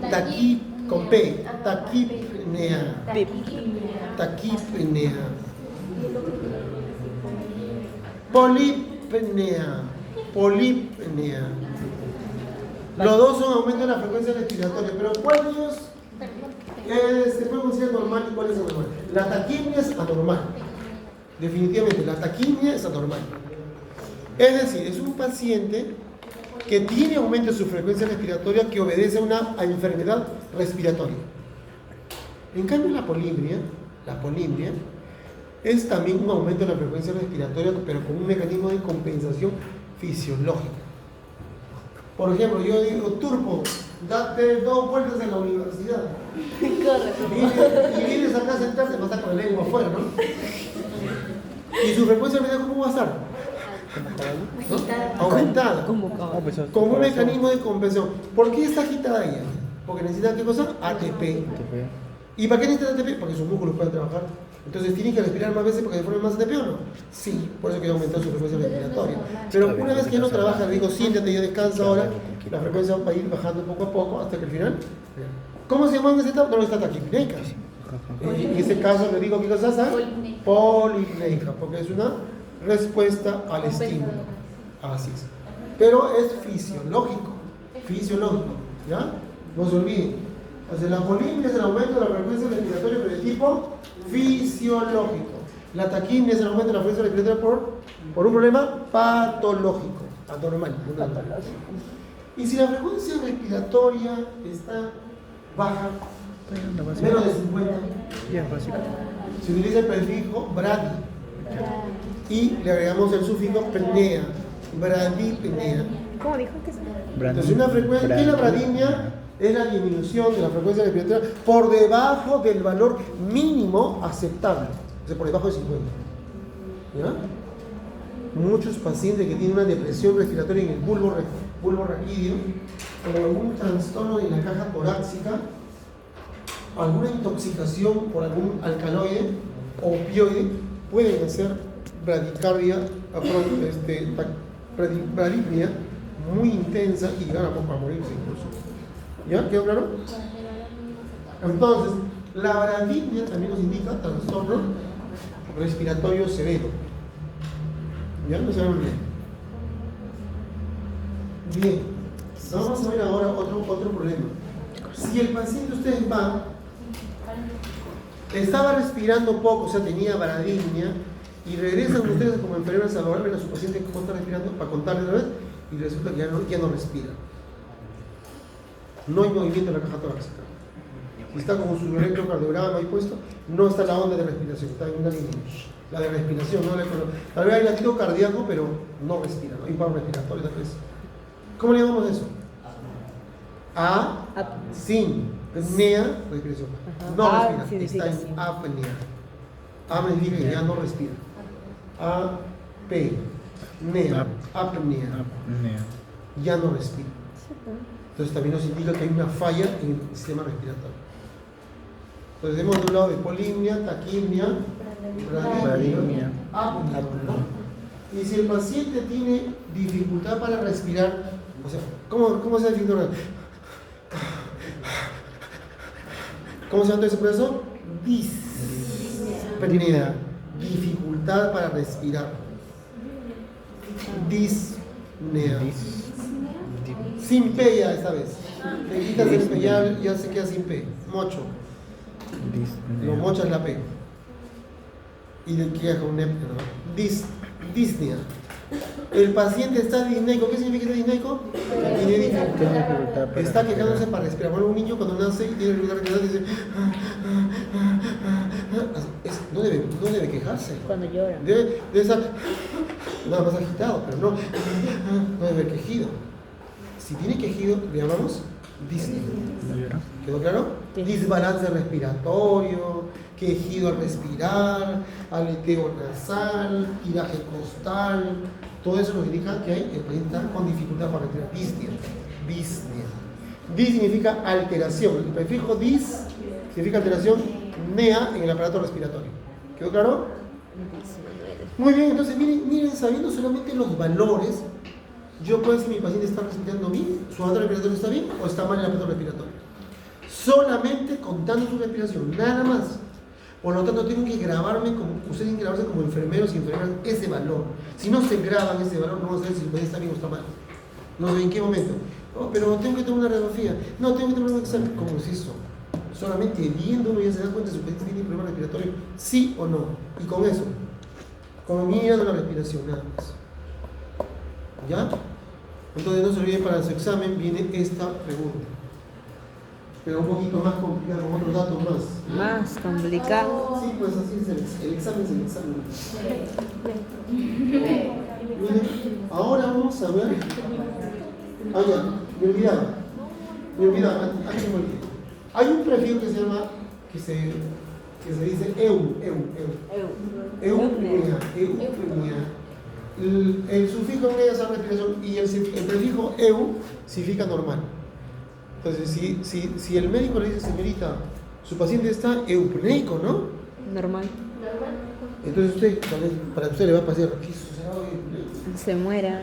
Taqui con P. Taquipnea. Taquipnea. Polipnea. Polipnea. Los dos son aumento de la frecuencia respiratoria, pero ¿cuál de ellos se puede considerar normal y cuál es anormal? La taquipnea es anormal. Definitivamente, la taquipnea es anormal. Es decir, es un paciente que tiene aumento de su frecuencia respiratoria que obedece a una enfermedad respiratoria. En cambio, la polipnea es también un aumento de la frecuencia respiratoria, pero con un mecanismo de compensación fisiológica. Por ejemplo, yo digo, Turpo, date 2 vueltas en la universidad. Y vienes acá a sentarte, vas a estar con la lengua afuera, ¿no? ¿Y su frecuencia respiratoria cómo va a estar? ¿No? Aumentada. Con un mecanismo de compensación. ¿Por qué está agitada ella? Porque necesita, ¿qué cosa? ATP. ¿Y para qué necesita ATP? Porque sus músculos pueden trabajar. Entonces, ¿tienen que respirar más veces porque se forman más ATP o no? Sí, por eso que aumentar su frecuencia respiratoria. Pero una vez que ya no trabaja, le digo, siéntate y ya descansa ahora, la frecuencia va a ir bajando poco a poco hasta que al final. ¿Cómo se llama esta etapa? No está taquipneica. En este caso le digo, ¿qué cosa es? Polipneica, porque es una respuesta al estímulo. Así es. Pero es fisiológico, ¿ya? No se olviden. Entonces, la polipnia es el aumento de la frecuencia respiratoria pero de tipo fisiológico. La taquipnia es el aumento de la frecuencia respiratoria por un problema patológico, anormal. Y si la frecuencia respiratoria está baja, menos de 50, se utiliza el prefijo bradi y le agregamos el sufijo pnea, bradipnea. ¿Cómo dijo que se Entonces una frecuencia, y la bradimia es la disminución de la frecuencia respiratoria por debajo del valor mínimo aceptable, o sea, por debajo de 50. ¿Ya? Muchos pacientes que tienen una depresión respiratoria en el bulbo raquídeo o algún trastorno en la caja torácica, alguna intoxicación por algún alcaloide o opioide, pueden hacer bradicardia, bradipnia muy intensa y llegar a morirse incluso. ¿Ya? ¿Quedó claro? Entonces, la bradipnia también nos indica trastorno respiratorio severo. ¿Ya? No se van a olvidar. Bien, vamos a ver ahora otro problema. Si el paciente, ustedes van, estaba respirando poco, o sea, tenía bradipnia, y regresan ustedes como enfermeras a ver a su paciente cómo está respirando, para contarle una vez, y resulta que ya no respira. No hay movimiento en la caja torácica. Si está con su electrocardiograma ahí puesto, no está la onda de respiración, está en una línea. La de respiración, no la tal vez hay latido cardíaco, pero no respira, no hay paro respiratorio, tal vez. ¿Cómo le llamamos eso? Sin apnea, respiración. No respira, está en apnea. A significa que ya no respira. Apnea, ya no respira. Entonces también nos indica que hay una falla en el sistema respiratorio. Entonces hemos hablado de polimnia, taquimnia, bradipnia, apnea. Y si el paciente tiene dificultad para respirar, o sea, ¿cómo se define? ¿Cómo se llama ese proceso? Dispnea, dificultad para respirar. Dispnea. Sin P ya esta vez. Le quitas el P, ya se queda sin P. Mocho. Lo mochas la P. Y le queda con un E, ¿no? Disnea. El paciente está disneico. ¿Qué significa estar disneico? Tiene dificultad. Está quejándose para respirar. Bueno, un niño cuando nace y tiene dificultad para respirar dice no debe quejarse. Cuando llora. Debe estar nada más agitado, pero no debe haber quejido. Si tiene quejido, le llamamos disnea. ¿Quedó claro? Sí. Desbalance respiratorio, quejido al respirar, aleteo nasal, tiraje costal, todo eso nos indica que el paciente está con dificultad para respirar. Disnea. Dis significa alteración. El prefijo dis significa alteración, nea en el aparato respiratorio. ¿Quedó claro? Muy bien, entonces miren, sabiendo solamente los valores, yo puedo decir si mi paciente está respirando bien, su aparato respiratorio está bien o está mal el aparato respiratorio. Solamente contando su respiración, nada más. Por lo tanto, tengo que grabarme ustedes tienen que grabarse como enfermeros y enfermeras ese valor. Si no se graban ese valor, no vamos a saber si el paciente está bien o está mal. No sé en qué momento. No, pero tengo que tomar una radiografía. No, tengo que tomar un examen. ¿Cómo es eso? Solamente viendo uno ya se da cuenta si su paciente tiene problema respiratorio, sí o no. Y con eso, con mirando la respiración, nada más. ¿Ya? Entonces no se olviden, para su examen viene esta pregunta. Pero un poquito más complicado, con otros datos más. Más complicado. Sí, pues así es el examen es el examen. Miren, ahora vamos a ver. Ah, ya, me olvidaba, antes me olvidé. Hay un prefijo que se llama, que se dice eupnea. El sufijo nea es la respiración y el prefijo eu significa normal. Entonces, si el médico le dice, señorita, su paciente está eupneico, ¿no? Normal. Entonces usted, para usted le va a pasar, Se muera.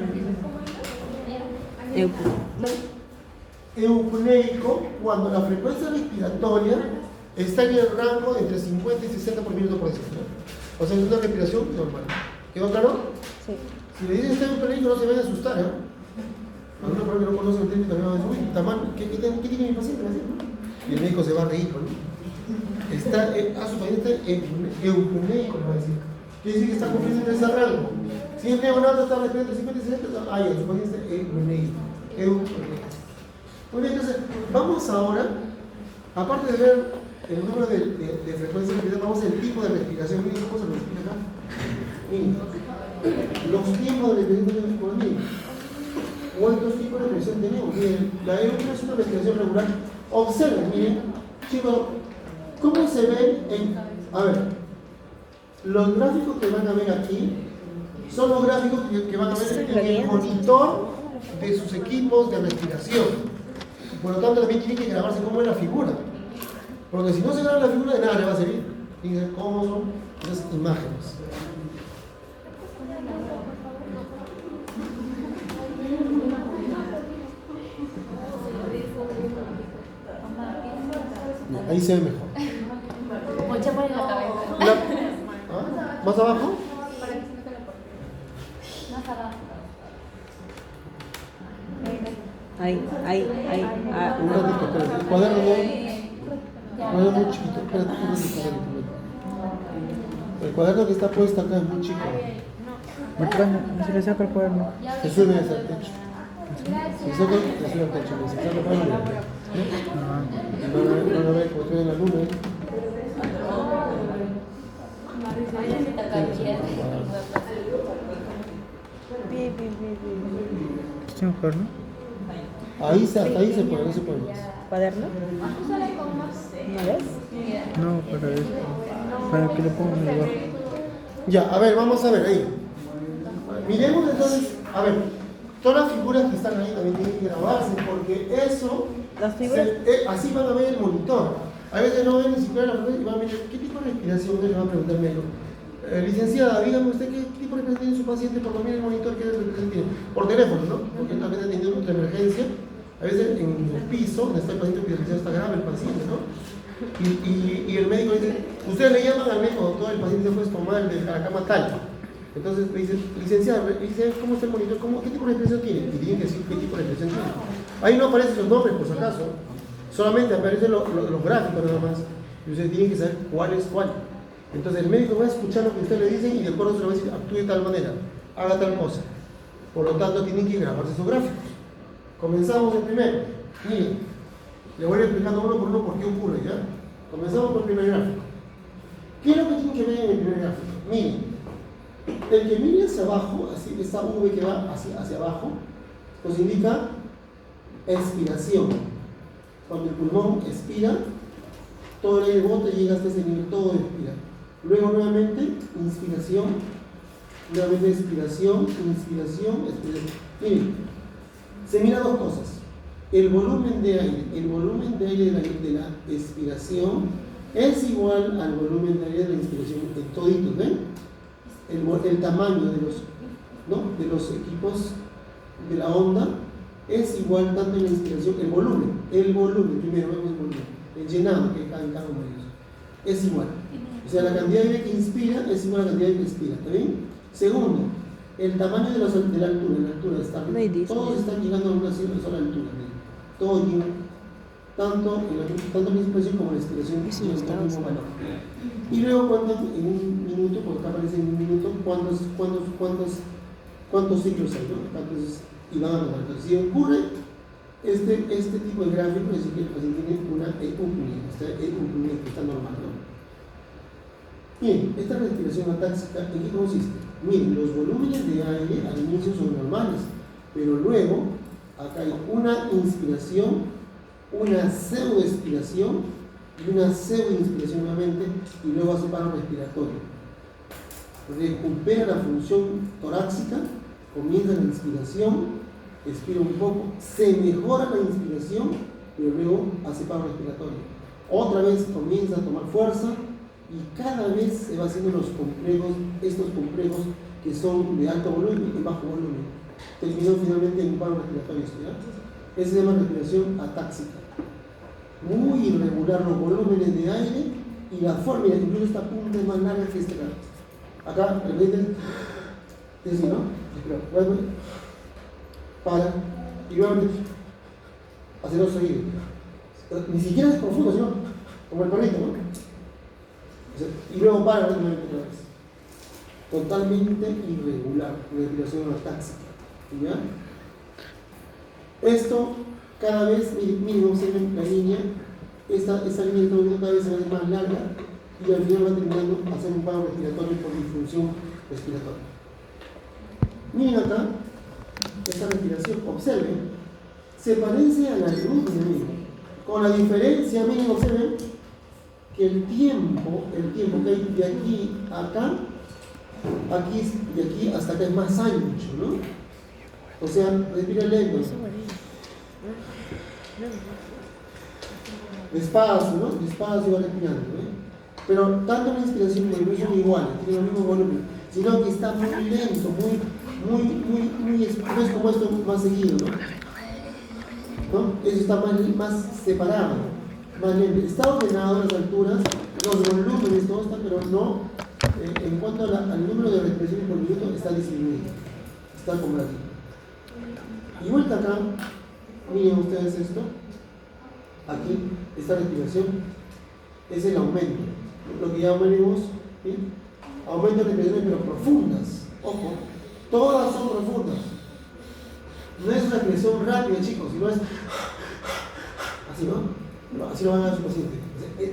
eupneico, cuando la frecuencia respiratoria está en el rango entre 50 y 60 por minuto por segundo. O sea, es una respiración normal. ¿Quedó claro? Sí. Si le dicen está en peligro, no se vayan a asustar, ¿eh? Algunos por ejemplo no conocen el término también van a decir, uy, está mal, ¿qué tiene mi paciente? Y el médico se va a reír, ¿no? Está, a su paciente eupneico, le va a decir. Quiere decir que está cumpliendo ese rango. Si el neonato está respirando 50 y 60, ya, su paciente está eupneico. Muy bien, entonces, vamos ahora, aparte de ver el número de frecuencias de respiración, vamos a ver el tipo de respiración. Miren cómo se lo explica acá. Miren, los tiempos de respiración por mí. ¿Cuántos tipos de respiración tenemos? Miren, la E1 es una respiración regular. Observen, miren, chicos, ¿cómo se ven en...? A ver, los gráficos que van a ver aquí son los gráficos que van a ver en el monitor de sus equipos de respiración. Por lo tanto, también tiene que grabarse cómo es la figura. Porque si no se graba la figura, de nada le va a servir. Fíjense cómo son esas imágenes. Ahí se ve mejor. Mucha por la cabeza. ¿Ah? ¿Más abajo? Para que se meta la puerta. Más abajo. Ahí. Ah, Un ratito, espérate. El cuaderno no es muy chiquito. Espérate, un ratito. El cuaderno que está puesto acá es muy chico. No se le saca el cuaderno. Se sube hacia el techo. Se sube al techo. Se saca el cuaderno. No lo ve como estoy en la luna. ¿Sí mejor, no? Ahí hasta ahí se puede, no se puede más. ¿Cuaderno? ¿No ves? No, para que le pongan el bajo. Ya, a ver, vamos a ver ahí. Miremos entonces, a ver, todas las figuras que están ahí también tienen que grabarse porque eso, Las figuras. así van a ver el monitor. A veces no ven ni siquiera la frecuencia y van a ver qué tipo de respiración le va a preguntar el médico. Licenciada, dígame usted qué tipo de respiración tiene su paciente por dormir el monitor, qué respiración tiene. Por teléfono, ¿no? Porque también ha tenido otra emergencia. A veces en el piso, donde está el paciente hospitalizado, está grave el paciente, ¿no? Y el médico dice, ustedes le llaman al médico, todo el paciente se fue mal de la cama tal. Entonces le dice, licenciada, dice, ¿cómo está el monitor? ¿Qué tipo de respiración tiene? Y tienen que decir qué tipo de respiración tiene. Ahí no aparecen los nombres, por si acaso. Solamente aparecen los gráficos nada más. Y ustedes tienen que saber cuál es cuál. Entonces el médico va a escuchar lo que usted le dice y de acuerdo se le va a decir, actúe de tal manera, haga tal cosa. Por lo tanto, tienen que grabarse esos gráficos. Comenzamos el primero. Miren, le voy a ir explicando uno por uno por qué ocurre, ¿ya? Comenzamos por el primer gráfico. ¿Qué es lo que tienen que ver en el primer gráfico? Miren, el que mire hacia abajo, así, esta V que va hacia abajo, nos indica expiración. Cuando el pulmón expira, todo el aire bota y llega hasta ese nivel, todo expira. Luego nuevamente, inspiración, nuevamente expiración, inspiración, expiración. Miren, se mira dos cosas. El volumen de aire de la expiración es igual al volumen de aire de la inspiración. Toditos, ¿ven? El tamaño de los equipos de la onda es igual tanto en la inspiración, el volumen, primero vemos el volumen, el llenado que cae en cada uno de ellos, es igual. O sea, la cantidad de aire que inspira es igual a la cantidad de aire que expira, ¿está bien? Segundo, el tamaño de la altura está bien. Todos están llegando a una sola altura, ¿bien? Todos llegan, tanto en la inspiración como en la expiración, está el mismo valor. Y luego cuentan en un minuto, porque acá aparece en un minuto, cuántos ciclos hay, ¿no? Entonces, y van a tomar. Entonces, si ocurre este tipo de gráfico, es decir, que el paciente tiene una eupnea, que está normal, ¿no? Bien, esta respiración atáxica, ¿en qué consiste? Miren, los volúmenes de aire al inicio son normales, pero luego acá hay una inspiración, una pseudoexpiración y una pseudoinspiración nuevamente, y luego hace paro respiratorio. Recupera la función torácica, comienza la inspiración, expira un poco, se mejora la inspiración, pero luego hace paro respiratorio. Otra vez comienza a tomar fuerza y cada vez se va haciendo estos complejos que son de alto volumen y bajo volumen. Terminó finalmente en un paro respiratorio, ¿ya? Esa se llama respiración atáxica. muy irregular los volúmenes de aire y la forma, mira, incluso esta punta es más larga que este lado. Acá, el medio es así, ¿no? Espera, vuelve, para, y luego hacia los oídos. Ni siquiera es profundo, sino como el perrito, ¿no? O sea, y luego para otra vez. Totalmente irregular, respiración ataxia. ¿Ya? Esto cada vez, miren, observen la línea, esta línea de todo cada vez se va a hacer más larga y al final va terminando a hacer un paro respiratorio por disfunción respiratoria. Miren acá, esta respiración, observen, se parece a la luz de mí, con la diferencia, miren, observen, que el tiempo que hay de aquí a acá, aquí de aquí hasta acá es más ancho, ¿no? O sea, respira lento. Despacio, ¿no? Despacio va respirando, ¿eh? Pero tanto la inspiración como el ruido son iguales, tienen el mismo volumen, sino que está muy lento, no es como esto más seguido, ¿no? Eso está más separado, más lento. Está ordenado a las alturas, los volúmenes, todo está, pero no, en cuanto al número de respiraciones por minuto, está disminuido, está como aquí. Y vuelta acá, miren ustedes esto, aquí, esta respiración es el aumento, lo que llamaremos, ¿sí? Aumento de respiraciones pero profundas, ojo, todas son profundas, no es una respiración rápida, chicos, sino es así, ¿no? Así lo van a dar a su paciente, es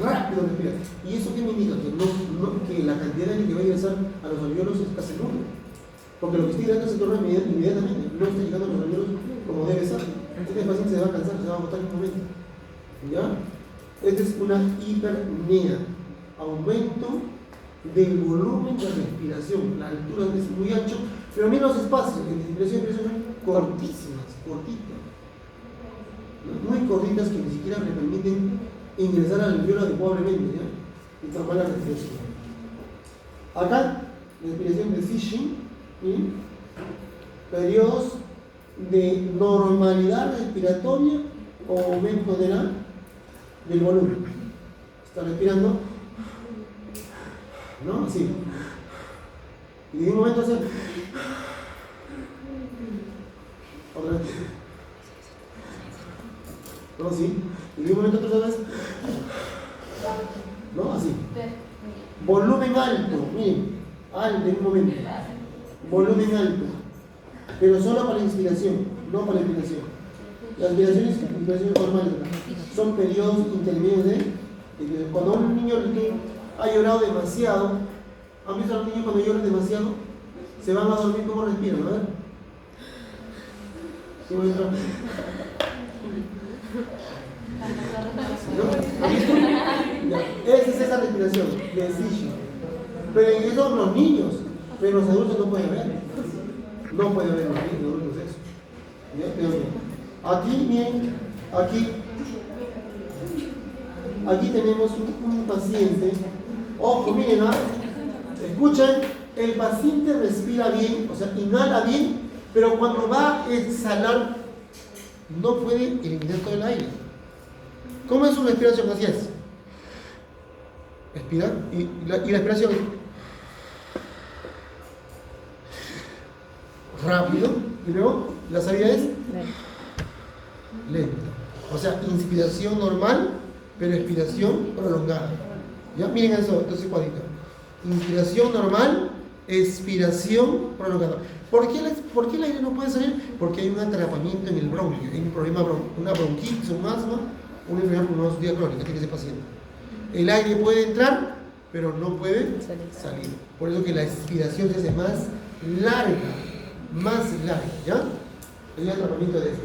rápido respirar. ¿Y eso qué me indica? Que la cantidad de aire que va a ingresar a los alveolos es casi nulo. Porque lo que estoy llegando se torna inmediatamente, no está llegando a los alveolos como debe ser. Este paciente se va a cansar, se va a agotar en un momento. ¿Ya? Esta es una hipernea, aumento del volumen de respiración. La altura es muy ancho, pero miren los espacios, en inspiración y expiración son cortísimas, cortitas. ¿No? Muy cortitas que ni siquiera le permiten ingresar al alveolo adecuadamente, ¿ya? Y formar la respiración. Acá, la respiración de Fishing, ¿sí? Periodos de normalidad respiratoria o aumento del volumen. Está respirando, ¿no? Así. Y de un momento hace otra vez, ¿no? Así. Y de un momento otra vez, ¿no? Así. Volumen alto, miren, alto en un momento. Volumen alto, pero solo para la inspiración, no para la expiración. Las inspiraciones normales son periodos intermedios de cuando un niño ha llorado demasiado. ¿Han visto a los niños cuando lloran demasiado? Se van a dormir, ¿cómo respiran? A ver. ¿Sí voy a entrar? ¿No? ¿Han visto? Ya. Esa es esa respiración de Fishing. Pero en eso los niños. Pero los adultos no pueden ver. No pueden ver los adultos eso. ¿Ya? Aquí, bien, aquí tenemos un paciente. Ojo, miren, escuchen, el paciente respira bien, o sea, inhala bien, pero cuando va a exhalar, no puede eliminar todo el aire. ¿Cómo es su respiración? Así es. Respira, y la respiración rápido, y luego la salida es lenta. O sea, inspiración normal, pero expiración prolongada. ¿Ya? Miren eso, entonces cuadrito. Inspiración normal, expiración prolongada. ¿Por qué el aire no puede salir? Porque hay un atrapamiento en el bronquio, hay un problema, una bronquitis, un asma, una enfermedad pulmonar crónica, tiene ese paciente. El aire puede entrar, pero no puede salir. Por eso que la expiración se hace más larga, ¿ya? El atrapamiento de eso.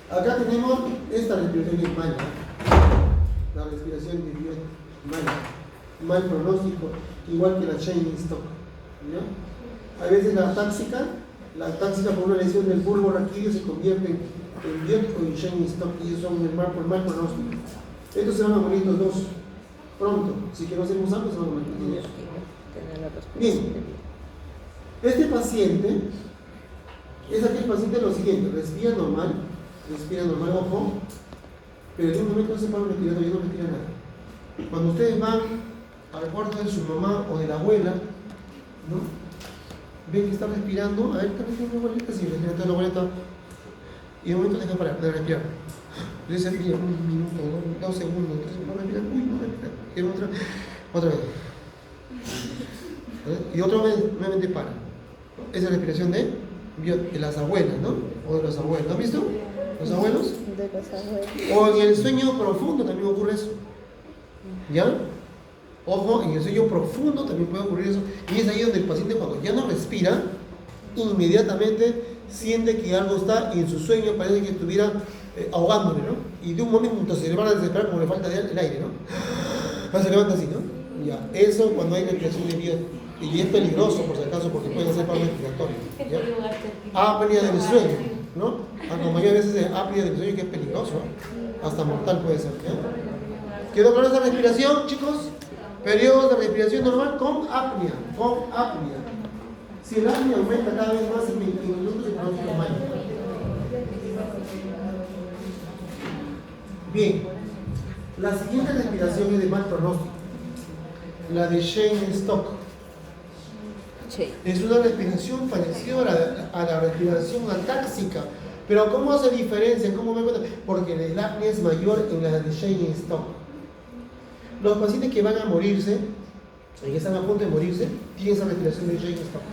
Acá tenemos esta respiración en Maya, la respiración de Maya, mal pronóstico, igual que la Shining Stop, ¿ya? A veces la táxica por una lesión del bulbo raquídeo se convierte en biótico y Shining Stop, y ellos son el mal pronóstico. Estos se van a morir los dos pronto, si que no hacemos algo se van a morir los dos. Bien. Este paciente es aquel paciente lo siguiente, respira normal, respira normal, ojo, pero en un momento ese paro respiratorio no respira nada. Cuando ustedes van al cuarto de su mamá o de la abuela, ¿no? Ven que está respirando, a ver, está respirando la abuelita, sí, respira toda la abuelita, y de momento deja parar de respirar. Entonces respira un minuto, 2 segundos, 3 segundos, no respira, uy, no respira, y otra vez. Y otra vez nuevamente para. Esa respiración de las abuelas, ¿no? O de los abuelos. ¿Lo han visto? ¿Los abuelos? De los abuelos. O en el sueño profundo también ocurre eso. ¿Ya? Ojo, en el sueño profundo también puede ocurrir eso. Y es ahí donde el paciente, cuando ya no respira, inmediatamente siente que algo está, y en su sueño parece que estuviera ahogándole, ¿no? Y de un momento se le van a desesperar como le falta el aire, ¿no? Se levanta así, ¿no? Ya, eso cuando hay respiración de vida. Y es peligroso, por si acaso, porque puede ser paro respiratorio. Apnea del sueño, ¿no? Acompañado a veces de apnea del sueño, que es peligroso, ¿no? Hasta mortal puede ser. ¿Ya? ¿Quedó clara esa respiración, chicos? Periodos de respiración normal con apnea. Con apnea. Si el apnea aumenta cada vez más en 20 minutos, se produce un baño. Bien. La siguiente respiración es de mal pronóstico. La de Cheyne-Stokes. Sí. Es una respiración parecida a la respiración atáxica. Pero ¿cómo hace diferencia? ¿Cómo me cuenta? Porque el apnea es mayor en la de Cheyne-Stokes. Los pacientes que van a morirse, que están a punto de morirse, tienen esa respiración de Cheyne-Stokes.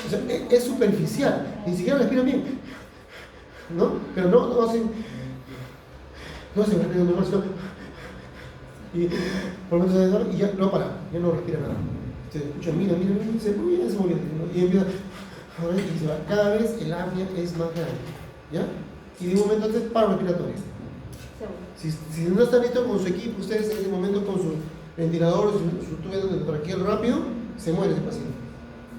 O sea, es superficial, ni siquiera respiran bien, ¿no? Pero no hacen respiran normal, sino y por lo menos y ya no para, ya no respira nada. Se escucha, mira, y dice, uy, ya se murió, y empieza a ver, y se va. Cada vez el apnea es más grande, ¿ya? Y de un momento antes, paro respiratorio. Si no están listos con su equipo, ustedes en ese momento con su ventilador, su tubo de traqueal rápido, se muere ese paciente,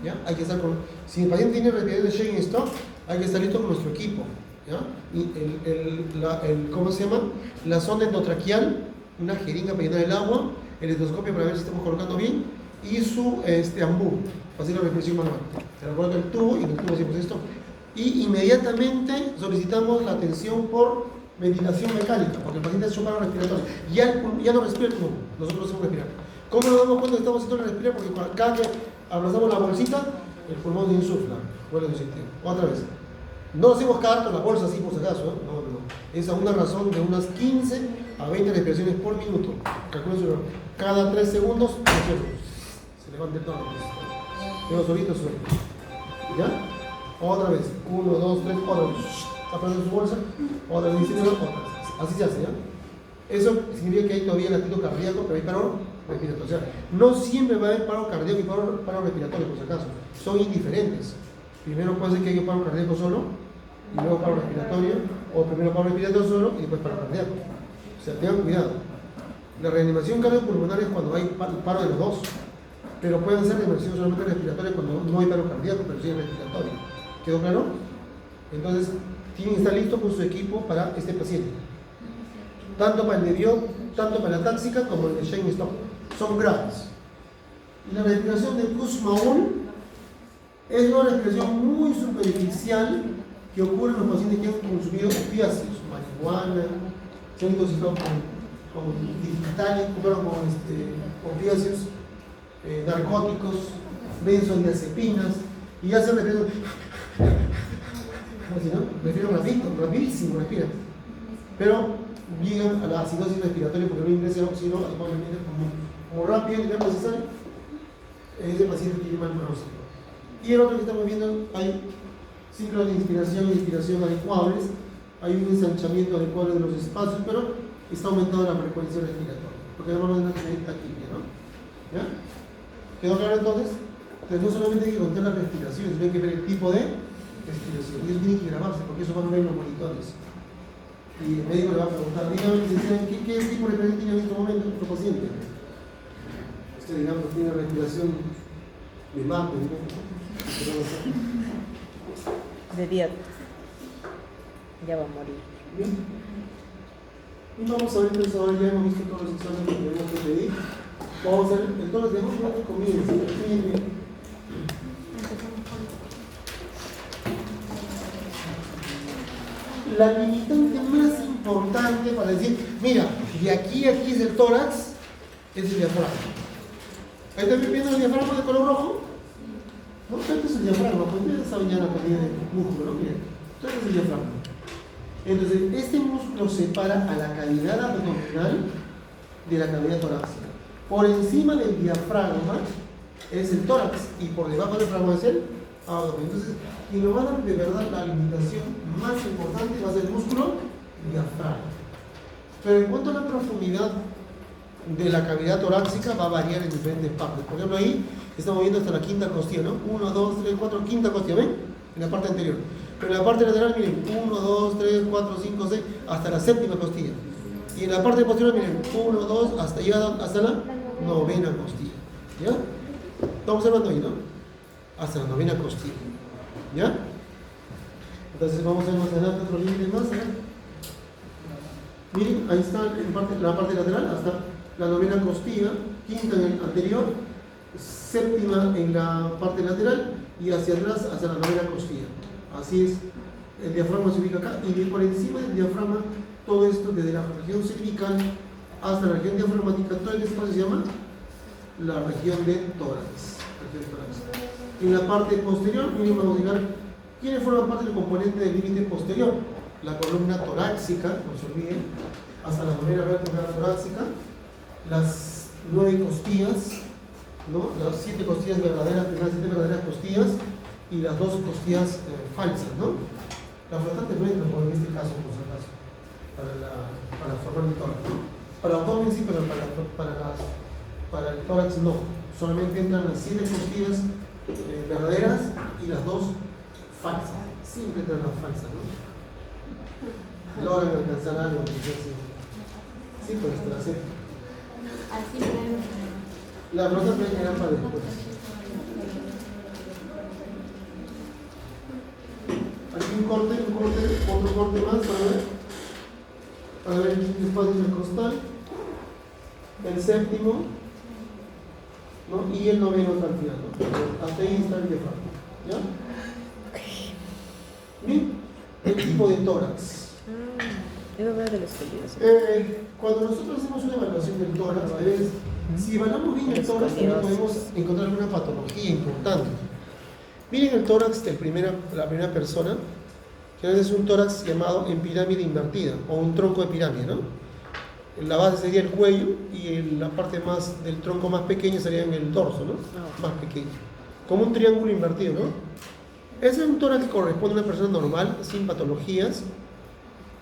¿ya? Hay que estar con, si el paciente tiene respiración de Cheyne-Stokes, hay que estar listo con nuestro equipo, ¿ya? Y ¿cómo se llama? La sonda endotraqueal, una jeringa para llenar el agua, el endoscopio para ver si estamos colocando bien, y su ambú, para hacer la respiración manual. Se le coloca el tubo y en el tubo hacemos esto. Y inmediatamente solicitamos la atención por ventilación mecánica, porque el paciente ha hecho paro respiratorio. Ya no respira el pulmón, nosotros hacemos respirar. ¿Cómo nos damos cuenta que estamos haciendo respirar? Porque cada que abrazamos la bolsita, el pulmón se insufla, vuelve a su sitio. Otra vez. No hacemos cada rato la bolsa así por si acaso, ¿eh? No. Es a una razón de unas 15 a 20 respiraciones por minuto. Calculen su error. Cada 3 segundos, se levanta el tono. Luego solito suena. ¿Ya? Otra vez. 1, 2, 3, 4. Apretando su bolsa. Otra vez, otra vez. Así se hace, ¿ya? Eso significa que hay todavía latido cardíaco, pero hay paro respiratorio. O sea, no siempre va a haber paro cardíaco y paro respiratorio, por si acaso. Son indiferentes. Primero puede ser que haya paro cardíaco solo, y luego paro respiratorio, o primero paro respiratorio solo y después paro cardíaco. O sea, tengan cuidado. La reanimación cardiopulmonar es cuando hay paro de los dos, pero pueden ser reanimación solamente respiratoria cuando no hay paro cardíaco, pero sí hay respiratorio. ¿Quedó claro? Entonces, tienen que estar listos con su equipo para este paciente. Tanto para el de Biot, tanto para la táxica como el de Cheyne-Stokes. Son graves. Y la respiración de Kussmaul es una respiración muy superficial que ocurre en los pacientes que han consumido opiáceos, marihuana, que han intoxicado con digitales, con opiáceos, narcóticos, benzodiazepinas, y ya se respiran, así, ¿no? Respiran rapidísimo, respiran. Pero llegan a la acidosis respiratoria porque no ingresa oxígeno adecuadamente como rápido y no es necesario. Ese paciente tiene mal pronóstico. Y el otro que estamos viendo, hay ciclos de inspiración y expiración adecuables, hay un ensanchamiento adecuado de los espacios, pero está aumentando la frecuencia respiratoria, porque además no es una taquicardia, ¿no? ¿Ya? ¿Quedó claro entonces? Entonces no solamente hay que contar la respiración, sino hay que ver el tipo de respiración, y eso tiene que grabarse, porque eso van a ver los monitores. Y el médico le va a preguntar, dígame, ¿qué tipo de respiración tiene en este momento nuestro paciente? Usted, digamos, tiene respiración de mambo, ¿no? De Biot. Ya va a morir. Bien. Y vamos a ver entonces ahora ya hemos visto todos los exámenes que tenemos que pedir. Vamos a ver, entonces dejamos una que comienza. Bien. la limitante más importante para decir, mira, de aquí a aquí es el tórax, es el diafragma. ¿Ahí también viendo el diafragma de color rojo? No, este es el diafragma, pues ustedes saben ya la cantidad de músculo, ¿no? Miren, este es el diafragma. Entonces, este músculo separa a la cavidad abdominal de la cavidad torácica. Por encima del diafragma es el tórax y por debajo del diafragma es el abdomen. Entonces, quien nos va a dar de verdad la limitación más importante va a ser el músculo diafragma. Pero en cuanto a la profundidad de la cavidad torácica va a variar en diferentes partes. Por ejemplo, ahí estamos viendo hasta la quinta costilla, ¿no? 1, 2, 3, 4, quinta costilla, ¿ven? En la parte anterior. Pero en la parte lateral, miren, 1, 2, 3, 4, 5, 6, hasta la séptima costilla. Y en la parte posterior, miren, 1, 2, hasta llegar hasta la novena costilla. ¿Ya? Estamos observando ahí, ¿no? Hasta la novena costilla. ¿Ya? Entonces vamos a ver más adelante otro límite más, ¿eh? Miren, ahí está en la parte lateral hasta la novena costilla, quinta en el anterior, séptima en la parte lateral y hacia atrás hasta la novena costilla. Así es, el diafragma se ubica acá y por encima del diafragma, todo esto desde la región cervical hasta la región diafragmática, todo el espacio se llama la región de tórax. En la parte posterior, miren, vamos a llegar, ¿quiénes forman parte del componente del límite posterior? La columna torácica, no se olviden, hasta la novena vértebra torácica, las 9 costillas, ¿no? Las 7 costillas verdaderas, primeras 7 verdaderas costillas y las 2 costillas falsas, ¿no? La flotante no entra en este caso, por si acaso, para formar el tórax, ¿no? Para el abdomen sí, pero para el tórax no. Solamente entran las 7 costillas verdaderas y las 2 falsas. Siempre entran las falsas, ¿no? Logran alcanzar algo, sí, pero hasta la 7. Así podemos. La flota puede llegar para después. Aquí un corte, otro corte más para ver el quinto espacio intercostal, el séptimo, ¿no? Y el noveno hasta el final, ¿no? Hasta ahí está el diafragma, ¿ya? Bien, el tipo de tórax. Iba a hablar de los escoliosis. Cuando nosotros hacemos una evaluación del tórax, a veces, si evaluamos bien el tórax, también podemos encontrar alguna patología importante. Miren el tórax de la primera persona, que a veces es un tórax llamado en pirámide invertida, o un tronco de pirámide, ¿no? La base sería el cuello y la parte más del tronco más pequeño sería en el dorso, ¿no? Más pequeño. Como un triángulo invertido, ¿no? Ese es un tórax que corresponde a una persona normal, sin patologías,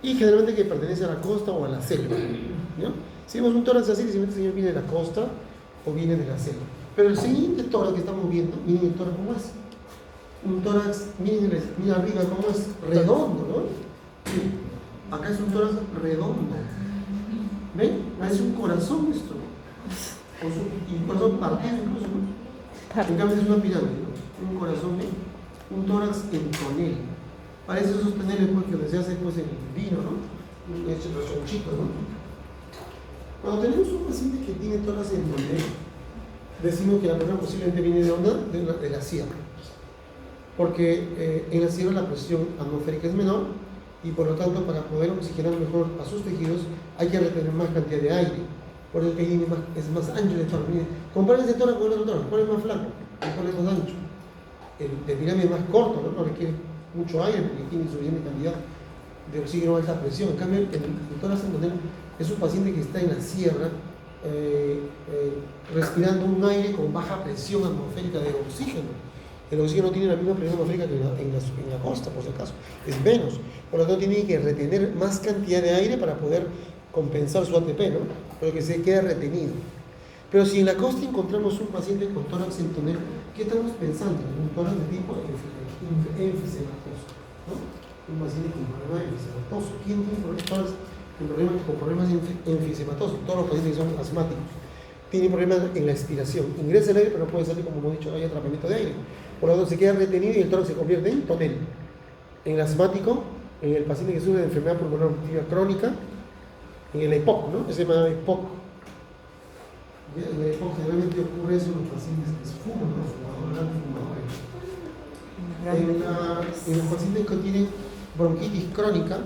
y generalmente que pertenece a la costa o a la selva, ¿no? Si vemos un tórax así, simplemente el señor viene de la costa o viene de la selva. Pero el siguiente tórax que estamos viendo, miren el tórax cómo es. Un tórax, miren arriba cómo es redondo, ¿no? Miren, acá es un tórax redondo. ¿Ven? Es un corazón esto. Y un corazón partido incluso, ¿no? En cambio es una pirámide, ¿no? Un corazón, ¿ven? Un tórax en tonel. Parece esos toneles pues, que se hace pues, en vino, ¿no? Hechos los chonchitos, ¿no? Cuando tenemos un paciente que tiene tórax en tonel, decimos que la persona posiblemente viene de onda de la sierra. Porque en la sierra la presión atmosférica es menor y por lo tanto para poder oxigenar mejor a sus tejidos hay que retener más cantidad de aire. Por eso que ahí es más ancho el tórax. Comparen ese tórax con el otro tórax, ¿cuál es más flaco? ¿Cuál es más ancho? El de pirámide es más corto, ¿no? No requiere mucho aire porque tiene suficiente cantidad de oxígeno a alta presión. En cambio, el tórax es un paciente que está en la sierra respirando un aire con baja presión atmosférica de oxígeno. El oxígeno tiene la misma presión atmosférica que en la costa, por si acaso, es menos. Por lo tanto, tiene que retener más cantidad de aire para poder compensar su ATP, ¿no? Pero que se quede retenido. Pero si en la costa encontramos un paciente con tórax en tonel, ¿qué estamos pensando? Un tórax de tipo enfisematoso, ¿no? Un paciente con problema enfisematoso. ¿Quién tiene tórax con problemas enfisematosos? Todos los pacientes que son asmáticos. Tienen problemas en la expiración. Ingresa el aire, pero no puede salir, como hemos dicho, no hay atrapamiento de aire. Por lo tanto, se queda retenido y el tórax se convierte en tonel. En el asmático, en el paciente que sufre de enfermedad pulmonar obstructiva crónica, en el EPOC, ¿no? Ese se llama EPOC. En el EPOC generalmente ocurre eso en los pacientes que fuman, ¿no? Fumadores. En los pacientes que tienen bronquitis crónica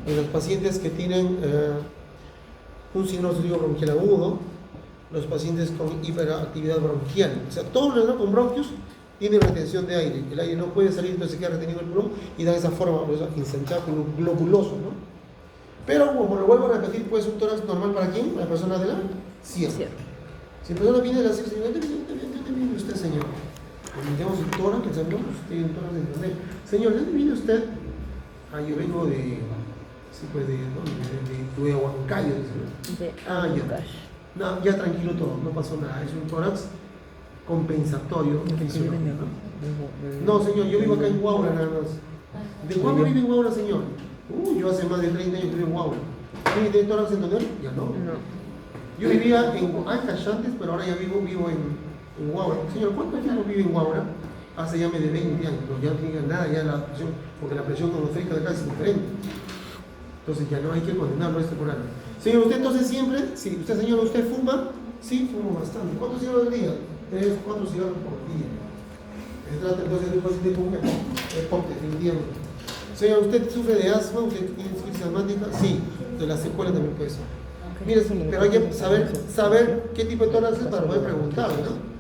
en los pacientes que tienen un síndrome obstructivo bronquial agudo, los pacientes con hiperactividad bronquial. O sea, todo lo relacionado con bronquios tiene retención de aire. El aire no puede salir, entonces se queda retenido el pulmón y da esa forma, por eso ensanchado, globuloso, ¿no? Pero, como lo vuelvo a repetir, puede ser un tórax normal para quién? Para la persona de la sierra. Si la persona viene de la sierra, ¿dónde viene usted, señor? Tenemos un tórax, que sabemos, usted tiene un tórax de internet. Señor, ¿de dónde viene usted? Ah, yo vengo de... Sí, pues de Huancayo. Ya. No, ya tranquilo todo, no pasó nada. Es un tórax compensatorio. No, señor, yo vivo acá en Huaura nada más. ¿De cuándo vive en Huaura, señor? Yo hace más de 30 años que vivo en Huaura. ¿Tiene tórax en Tonel? Ya no. Yo vivía en Ancash antes, pero ahora ya vivo en Huaura. Señor, ¿cuánto tiempo vive en Huaura? Hace ya más de 20 años. No, ya no tiene nada, ya la presión, porque la presión atmosférica de acá es diferente. Entonces ya no hay que condenarlo por algo. Señor, usted entonces siempre, sí, usted señor, ¿usted fuma? Sí, fumo bastante. ¿Cuántos cigarros al día? 3 o 4 cigarros por día. Se trata entonces de un paciente con EPOC, definitivamente. Señor, ¿usted sufre de asma? ¿Usted tiene crisis asmática? Sí, de la secuela también puede ser. Mire, pero hay que saber qué tipo de tórax es para poder preguntar, ¿no?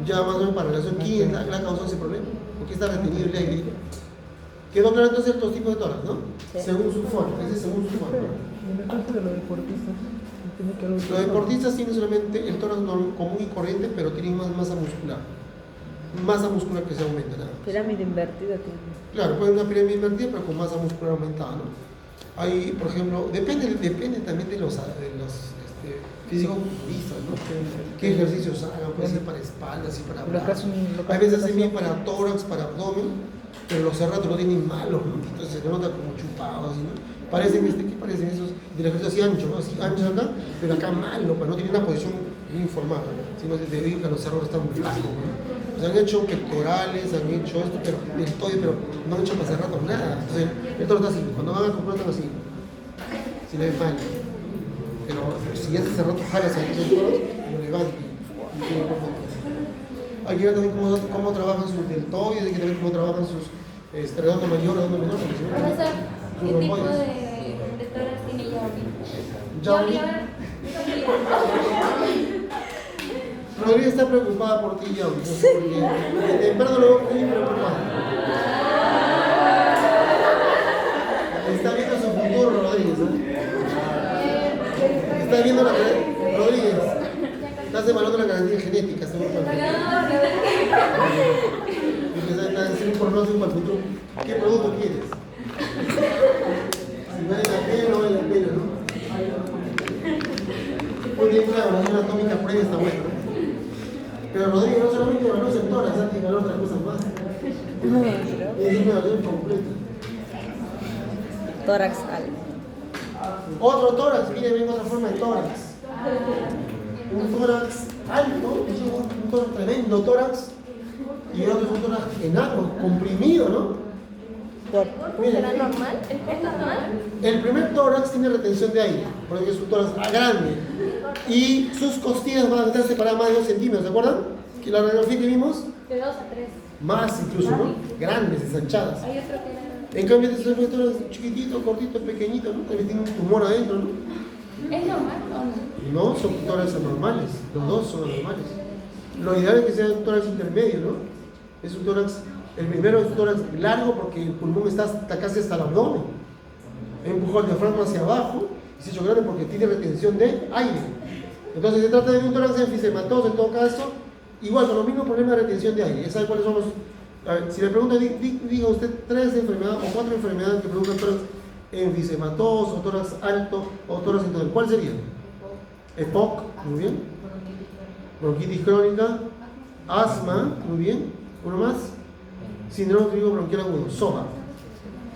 Ya más o menos para relación, ¿quién la causó ese problema? ¿Por qué está retenido el aire? Quedó claro entonces estos tipos de tórax, ¿no? Sí. Según su forma, ese es según su forma. En el caso de los deportistas, tiene que los deportistas tienen solamente el tórax común y corriente, pero tienen más masa muscular. Masa muscular que se aumenta, nada más. Pirámide invertida tiene. Claro, puede una pirámide invertida, pero con masa muscular aumentada, ¿no? Hay, por ejemplo, depende también de los físico-culturistas, ¿no? ¿Qué ejercicios hagan? Puede ser para espaldas y para brazos. Hay veces hacen bien para tórax, para abdomen, pero los cerrados lo tienen malos, ¿no? Entonces se nota como chupados, ¿no? Parecen, ¿qué parecen esos? De la ejercicio así ancho, ¿no? Así anchos acá, pero acá malo, pues no tienen una posición bien formada, ¿no? Sino se debe que los cerrados están muy flacos, ¿no? Pues han hecho pectorales, han hecho esto, pero deltoide, pero no han hecho para cerrados nada. Entonces, esto está así, cuando van a comprar están así, si le ven mal. Pero si ya se cerró, jalas ahí, lo levanta. Hay que ver también cómo trabajan sus deltoides, hay que ver cómo trabajan sus redondo mayor, redondo menor. Profesor, ¿qué tipo de tórax tiene Yauri? Rodríguez está preocupada por ti, Yauri. Porque temprano lo veo muy preocupada. Está viendo su futuro, Rodríguez. Está viendo la Rodríguez. Estás evaluando la garantía genética, según tu empieza a decir un pronóstico para el futuro. ¿Qué producto quieres? Si vale la pena o no vale la pena, ¿no? Muy bien, una evaluación atómica previa está buena, ¿no? Pero Rodrigo no solamente evaluó en tórax, antes evaluó otras cosas más. Es una evaluación completa. Tórax alto. Otro tórax, mire, ven otra forma de tórax. Un tórax alto, es un tórax tremendo tórax, y el otro es un tórax enano, comprimido, ¿no? ¿Será normal? ¿Es normal? El primer tórax tiene retención de aire, porque es un tórax grande, y sus costillas van a estar separadas más de 2 centímetros, ¿se acuerdan? Que la radiografía que vimos, De 2 a 3. más incluso, ¿no? Grandes, ensanchadas. Hay otro que era... En cambio, este es un tórax chiquitito, cortito, pequeñito, ¿no? También tiene un tumor adentro, ¿no? ¿Es normal o no? No, son tórax anormales, los dos son anormales. Lo ideal es que sea un tórax intermedio, ¿no? Es un tórax, el primero es un tórax largo porque el pulmón está casi hasta el abdomen. Empujó el diafragma hacia abajo y se ha hecho grande porque tiene retención de aire. Entonces se trata de un tórax enfisematoso en todo caso, igual con los mismos problemas de retención de aire. ¿Sabe cuáles son los? A ver, si le pregunta, diga usted 3 enfermedades o 4 enfermedades que provocan tórax enfisematoso, tórax alto o tórax entonces, ¿cuál sería? EPOC, muy bien. Bronquitis crónica, asma, muy bien. Uno más. Síndrome obstructivo bronquial agudo, SOBA.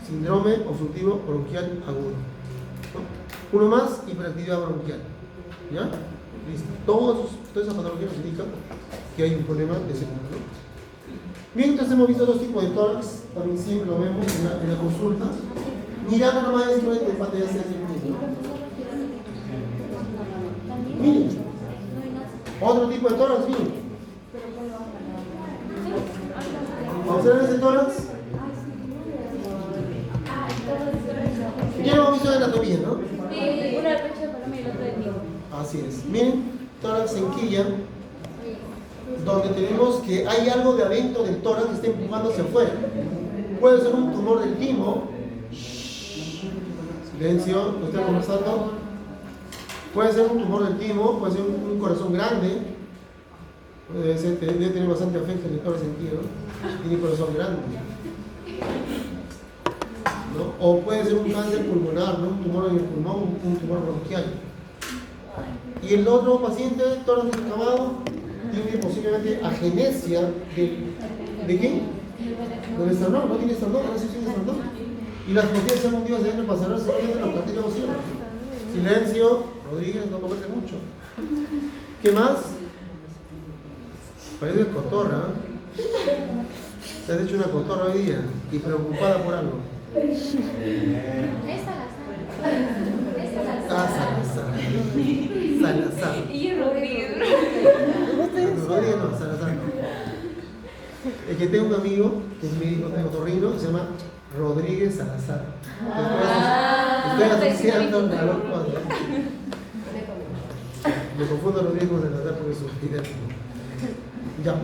Síndrome obstructivo bronquial agudo. ¿No? Uno más, hiperactividad bronquial. ¿Ya? Listo. Toda esa patología nos indica que hay un problema de ese tipo, ¿no? Bien, entonces hemos visto 2 tipos de tórax, también siempre lo vemos en la consulta. Mirando nomás esto de pantalla se hace mismo. Miren, otro tipo de tórax, miren. Observen ese tórax. visto la anatomía, ¿no? Sí, una del pecho de paloma y el otro de tío. Así es. Miren, tórax en quilla, donde tenemos que hay algo de adentro del tórax que está empujando hacia afuera. Puede ser un tumor del timo. Silencio, lo estoy conversando. Puede ser un tumor del timo, puede ser un corazón grande. Debe tener bastante afecto en el tórax sentido. Tiene corazón grande. ¿No? O puede ser un cáncer pulmonar, ¿no? Un tumor en el pulmón, un tumor bronquial. Y el otro paciente, tórax excavado, tiene posiblemente agenesia ¿de qué? Del esternón, no tiene esternón, no sé si tiene esternón. Y las costillas son hundidas de dentro para cerrar solamente los cartílagos ciegos. Silencio, Rodríguez, no converse mucho. ¿Qué más? Parece cotorra. Te has hecho una cotorra hoy día y preocupada por algo. Salazar. Y Rodríguez. Rodríguez no, Salazar no. Es que tengo un amigo que es médico de otorrino que se llama Rodríguez Salazar. Estoy asociando a los cuatro. Me confundo a Rodríguez con Salazar porque es un idéntico. Ya.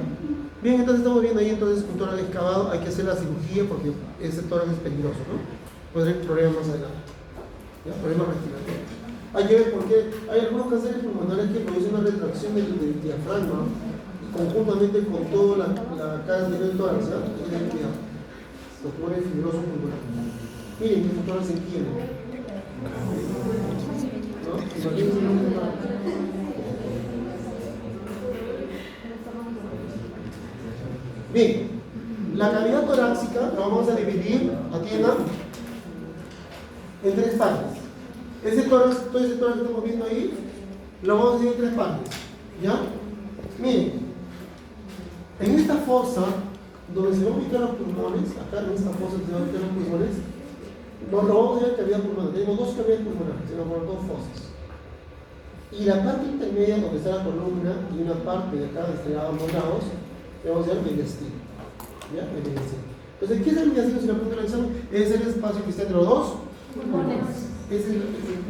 Bien, entonces estamos viendo ahí entonces un tórax excavado, hay que hacer la cirugía porque ese tórax es peligroso, ¿no? Puede tener problemas más adelante. ¿Ya? Problemas respiratorios. Hay que ver por qué hay algunos cánceres pulmonares que producen una retracción del diafragma conjuntamente con toda la cara del tórax, ¿ya? Hay que tener cuidado. Los tumores fibrosos pulmonares. Miren que es un tórax en quiebra. ¿No? Imagínense un tórax. Bien, la cavidad torácica la vamos a dividir, atiendan, en tres partes. Todo ese tórax que estamos viendo ahí, lo vamos a dividir en tres partes. ¿Ya? Miren, en esta fosa, donde se van a ubicar los pulmones, acá en esta fosa donde se van a ubicar los pulmones, lo vamos a ver cavidad pulmonar. Tenemos dos cavidades pulmonares, tenemos dos fosas. Y la parte intermedia, donde está la columna, y una parte de acá, donde están ambos lados, vamos a ver mediastino. ¿Ya? El mediastino. Entonces, ¿qué es el mediastino si lo preguntan en el examen? Es el espacio que está entre los dos pulmones.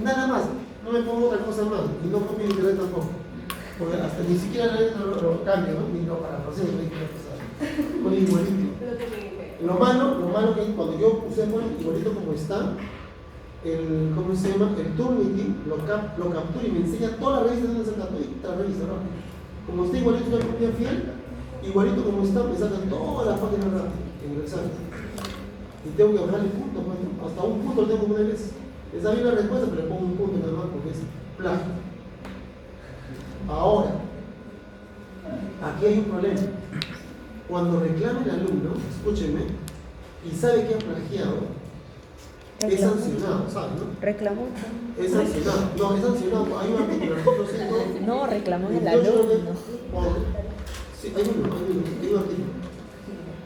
Nada más. No me pongo otra cosa más. Y no copio internet tampoco. Porque hasta ni siquiera lo cambio, ¿no? Ni lo parafraseo, no hay que pasar. Con igualito. Lo malo que cuando yo puse igualito como está, ¿cómo se llama? El Turnitin lo captura y me enseña todas las revistas donde se captura y la revista, ¿no? Como está igualito, una copia fiel. Igualito como está, me sacan todas las páginas rápidas en el examen. Y tengo que bajarle puntos, pues, hasta un punto lo tengo que poner. Está bien la respuesta, pero le pongo un punto nada más porque es plagio. Ahora, aquí hay un problema. Cuando reclama el alumno, escúchenme, y sabe que ha plagiado, es sancionado, ¿sabes? ¿No? Reclamó. Es sancionado. No, es sancionado. Hay un artículo, No, reclamó el alumno. Sí, hay un artículo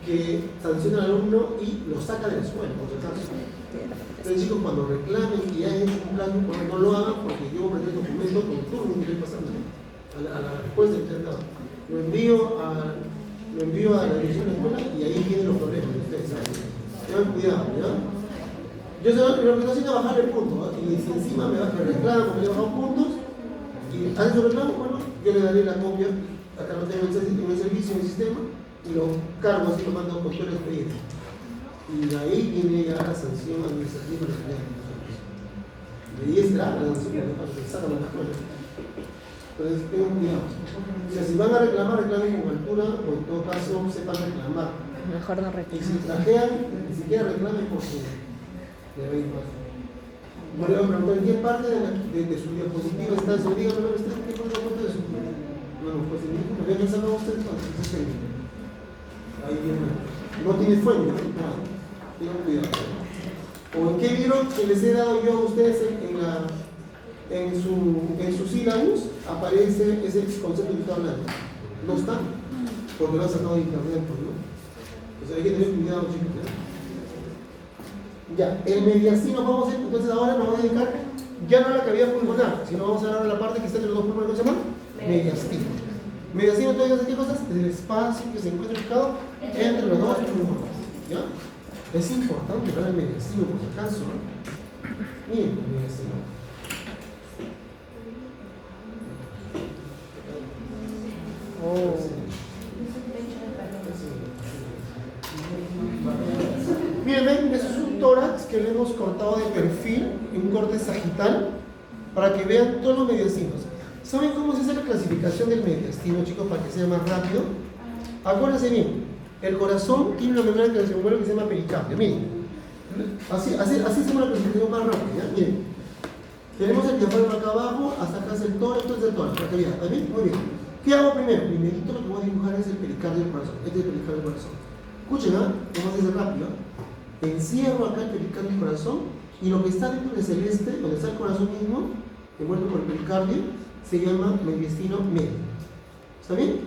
que sanciona al alumno y lo saca de la escuela, por si acaso. Entonces, chicos, cuando reclamen que ya han hecho un plan, no lo hagan porque yo presenté el documento con todo lo que estoy pasando a la respuesta internada. Lo envío a la dirección de la escuela y ahí vienen los problemas de ustedes, ¿saben? Tengan cuidado, ¿ya? Yo sé lo que estoy haciendo es bajarle puntos, ¿no? Y si encima me reclamo, me le bajo puntos, y hace su reclamo, bueno, yo le daré la copia. Acá lo tengo en el servicio, en el sistema, y lo cargo así, lo mando con todo el expediente. Y de ahí viene ya la sanción administrativa de la de 10 grados la sanción, porque se sacan de la escuela. Entonces, tengan cuidado. O sea, si van a reclamar, reclamen con altura, o en todo caso, sepan reclamar. Mejor no Y reclamar. si trajean, ni siquiera reclamen por su de 20 más. Bueno, le voy a preguntar, ¿en qué parte de su diapositiva está eso? Dígame, ¿no está en qué parte de su bueno, pues en ninguna, ya no saben ustedes entonces, ahí viene. No tiene fuente, ¿no? Tengan cuidado. ¿O en qué libro que les he dado yo a ustedes en su sílabus aparece ese concepto que está hablando? No está, porque lo han sacado de internet, pues, ¿no? O sea, hay que tener cuidado, chicos, ¿no? Ya, el mediastino vamos a hacer, entonces ahora nos vamos a dedicar ya no a la cavidad pulmonar, sino vamos a hablar de la parte que está entre los dos pulmones, ¿cómo se llama? Mediastino. Mediastino, ¿todavía hace qué cosas? Es el espacio que se encuentra ubicado entre los dos pulmones, ¿ya? Es importante hablar del mediastino, por si acaso, ¿no? Miren, el mediastino. Oh. Miren, ven, eso es un tórax que le hemos cortado de perfil, un corte sagital, para que vean todos los mediastinos. ¿Saben cómo se hace la clasificación del mediastino, chicos, para que sea más rápido? Acuérdense bien, el corazón tiene una membrana que se mueve que se llama pericardio. Miren, así hacemos la clasificación más rápida. ¿Ya? Miren, tenemos el diafragma acá abajo, hasta acá es el tórax, esto es el tórax, para que vean. ¿Está bien? Muy bien. ¿Qué hago primero? Primerito lo que voy a dibujar es el pericardio del corazón. Este es el pericardio del corazón. Escuchen, ¿ah? Vamos a hacer rápido. Encierro acá el pericardio del corazón y lo que está dentro de celeste, donde está el corazón mismo, envuelto por el pericardio, se llama mediastino medio. ¿Está bien?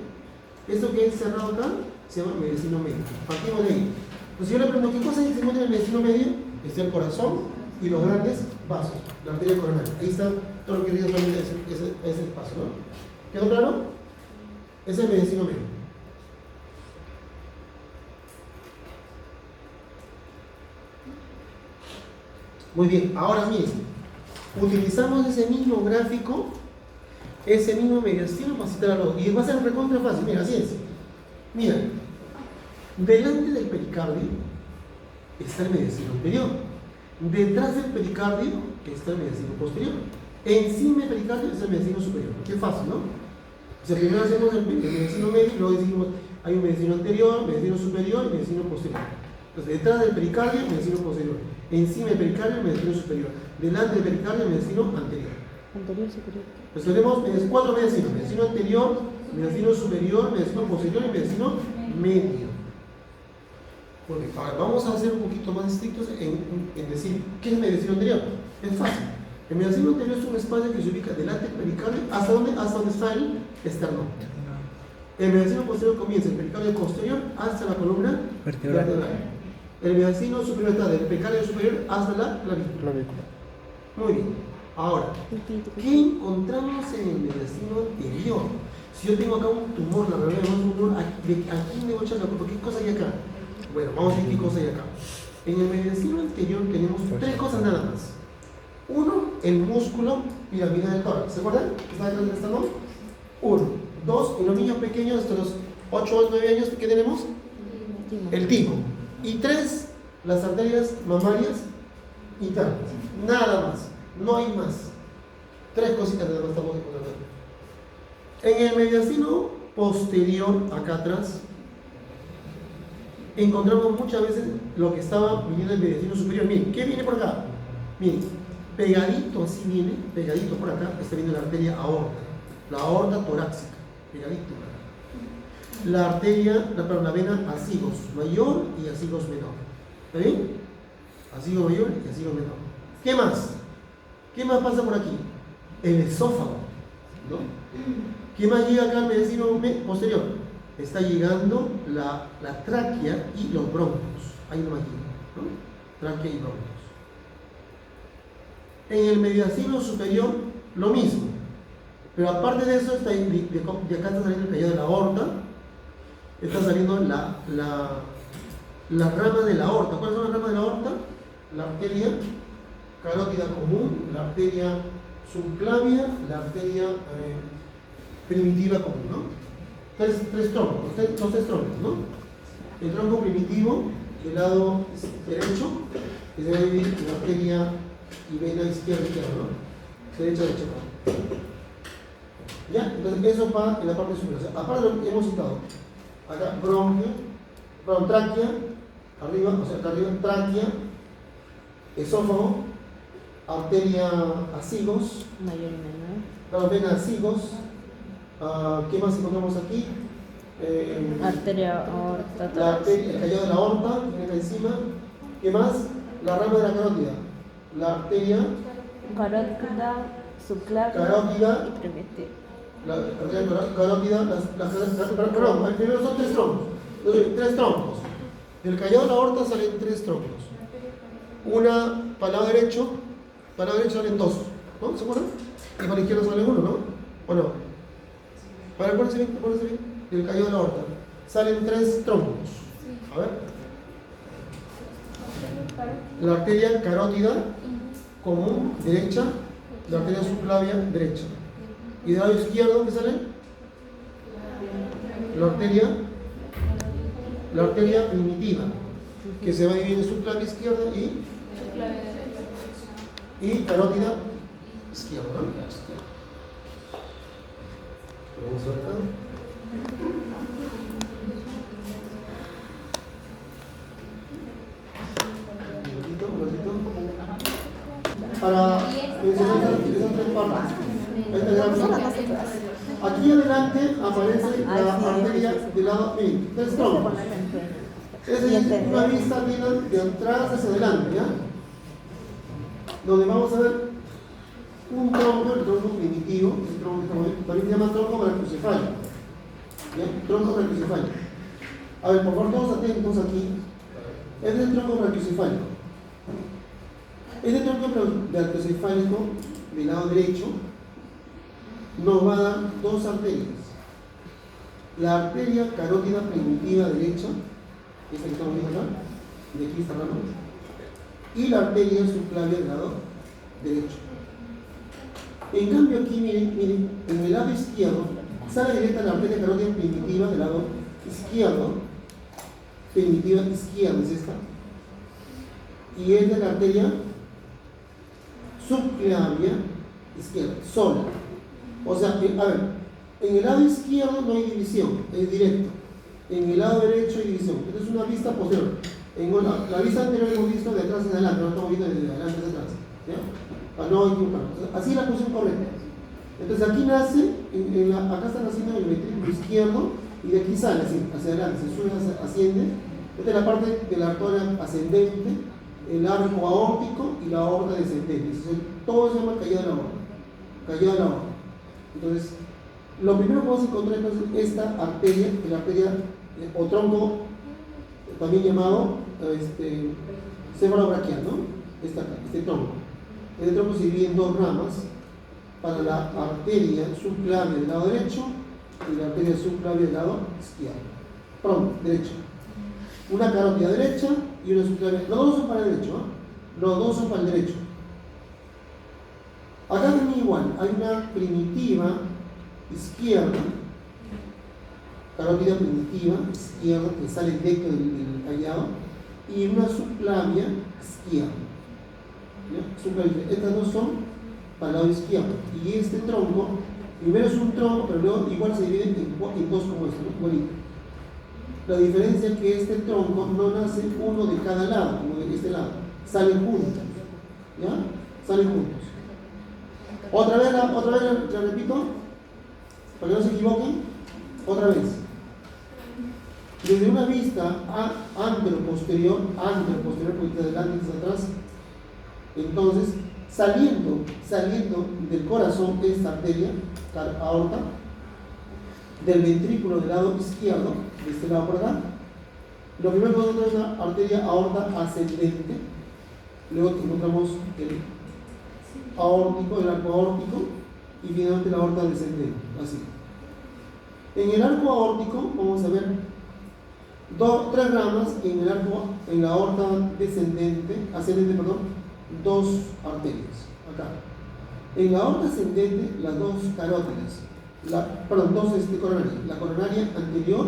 Esto que es cerrado acá se llama mediastino medio. Partimos de ahí. Pues yo le pregunto, ¿qué cosa se encuentra en el mediastino medio? Está el corazón y los grandes vasos, la arteria coronaria. Ahí está todo lo que quería solamente ese paso, ¿no? ¿Quedó claro? Ese es el mediastino medio. Muy bien, ahora miren, utilizamos ese mismo gráfico, ese mismo mediastino para citar a los. Y va a ser recontra fácil, mira, así es. Mira, delante del pericardio está el mediastino anterior. Detrás del pericardio está el mediastino posterior. Encima del pericardio está el mediastino superior. Qué fácil, ¿no? O sea, primero hacemos el mediastino medio, luego decimos hay un mediastino anterior, mediastino superior y mediastino posterior. Entonces, detrás del pericardio, el mediastino posterior. Encima del pericardio, el mediastino superior. Delante del pericardio, el mediastino anterior. Anterior, superior. Pues tenemos cuatro mediastinos: mediastino anterior, mediastino superior, mediastino posterior y mediastino medio. Porque ahora vamos a ser un poquito más estrictos en decir qué es el mediastino anterior. Es fácil. El mediastino anterior es un espacio que se ubica delante del pericardio. ¿Hasta dónde? Hasta donde está el esternón. El mediastino posterior comienza el pericardio posterior hasta la columna vertebral. El mediastino superior está del pericardio superior hasta la clavícula. Muy bien. Ahora, ¿qué encontramos en el mediastino anterior? Si yo tengo acá un tumor, la verdad es un tumor, ¿a quién debo echar la culpa? ¿Qué cosa hay acá? Bueno, vamos a ver qué cosa hay acá. En el mediastino anterior tenemos tres cosas nada más. Uno, el músculo piramidal del tórax. ¿Se acuerdan? ¿Está detrás del esternón? Uno. Dos, en los niños pequeños, hasta los 8 o 9 años, ¿qué tenemos? El timo. Y tres, las arterias mamarias internas. Nada más. No hay más. Tres cositas nada más estamos encontrando. En el mediastino posterior, acá atrás, encontramos muchas veces lo que estaba viniendo del mediastino superior. Miren, ¿qué viene por acá? Miren, pegadito así viene, pegadito por acá, está viendo la arteria aorta, la aorta torácica, pegadito por acá. La arteria, la vena acigos mayor y acigos menor. ¿Está bien? Acigos mayor y acigos menor. ¿Qué más? ¿Qué más pasa por aquí? El esófago, ¿no? ¿Qué más llega acá al mediastino posterior? Está llegando la tráquea y los bronquios. Ahí no más llega, ¿no? Tráquea y bronquios. En el mediastino superior, lo mismo. Pero aparte de eso, de acá está saliendo el callado de la aorta, está saliendo la rama de la aorta. ¿Cuáles son las ramas de la aorta? La arteria carótida común, la arteria subclavia, la arteria primitiva común, ¿no? Tres troncos, los tres troncos, ¿no? El tronco primitivo, del lado derecho, que se va a dividir en la arteria y vena izquierda, ¿no? Derecha, ¿ya? Entonces eso va en la parte superior. O sea, aparte de lo que hemos citado, acá bronquio, tráquea, arriba, o sea, acá arriba tráquea, esófago, arteria acigos, Mayor y menor. la vena acigos, ¿qué más encontramos aquí? Arteria aorta. La arteria, el callado de la aorta, que viene acá encima. ¿Qué más? La rama de la carótida. La arteria Carótida, subclavia carótida, y primitiva. la arteria carótida, perdón, primero son tres troncos. Entonces, tres troncos. Del callado de la aorta salen tres troncos. Una para el lado derecho salen dos, ¿no? ¿Se acuerdan? Y para la izquierda sale uno, ¿no? ¿O no? Para acuérdense bien, del callado de la aorta salen tres troncos. A ver. La arteria carótida, común, derecha, la arteria subclavia derecha. Y del lado izquierdo, ¿qué sale? La arteria primitiva, que se va a dividir en subclavia izquierda y carótida izquierda, ¿no? Vamos acá. Un ratito. Para mencionar esas tres partes. Esta gráfica. Aquí adelante aparece la arteria del lado, miren, tres troncos. Es decir, una vista viene de atrás hacia adelante, ¿ya? Donde vamos a ver un tronco, el tronco primitivo, el tronco también se llama tronco brachiocefálico. ¿Ya? Tronco brachiocefálico. A ver, por favor, todos atentos aquí. Este es el tronco brachiocefálico. Este tronco brachiocefálico del lado derecho nos va a dar dos arterias. La arteria carótida primitiva derecha, esta que estamos viendo acá, de aquí está hablando, y la arteria subclavia del lado derecho. En cambio aquí, miren, en el lado izquierdo sale directa la arteria carótida primitiva del lado izquierdo, primitiva izquierda es esta, y es de la arteria subclavia izquierda, sola. O sea, a ver, en el lado izquierdo no hay división, es directo. En el lado derecho hay división. Esta es una vista posterior. En la vista anterior hemos visto de atrás en adelante, no estamos viendo de adelante hacia atrás. ¿Ya? Para no equivocarnos. Así es la posición correcta. Entonces aquí nace, acá está naciendo el ventrículo izquierdo y de aquí sale así, hacia adelante, se sube, asciende. Esta es la parte de la arteria ascendente, el arco aórtico y la aorta descendente. Entonces, todo se llama caída de la aorta. Caída de la aorta. Entonces, lo primero que vamos a encontrar es esta arteria, la arteria o tronco, también llamado cefalobraquial, ¿no? Este tronco. Este tronco se divide en dos ramas para la arteria subclavia del lado derecho y la arteria subclavia del lado izquierdo. Pronto, derecho. Una carótida derecha y una subclavia. Los dos son para el derecho, ¿no? Los dos son para el derecho. Acá también igual, hay una primitiva izquierda, carótida primitiva izquierda que sale directo del callado, y una subclavia izquierda. Estas dos son para el lado izquierdo. Y este tronco, primero es un tronco, pero luego igual se divide en dos como este, ¿no? Igualito. La diferencia es que este tronco no nace uno de cada lado, como de este lado, salen juntos. ¿Ya? Salen juntos. Otra vez la repito, para que no se equivoquen. Otra vez. Desde una vista antero-posterior, porque de adelante hacia atrás, entonces, saliendo del corazón de esta arteria, aorta, del ventrículo del lado izquierdo, de este lado por acá, lo primero que encontramos es una arteria aorta ascendente, luego encontramos el aórtico, el arco aórtico, y finalmente la aorta descendente, así. En el arco aórtico vamos a ver tres ramas, en la aorta ascendente, dos arterias, acá. En la aorta ascendente, las dos carótidas, dos coronarias, la coronaria anterior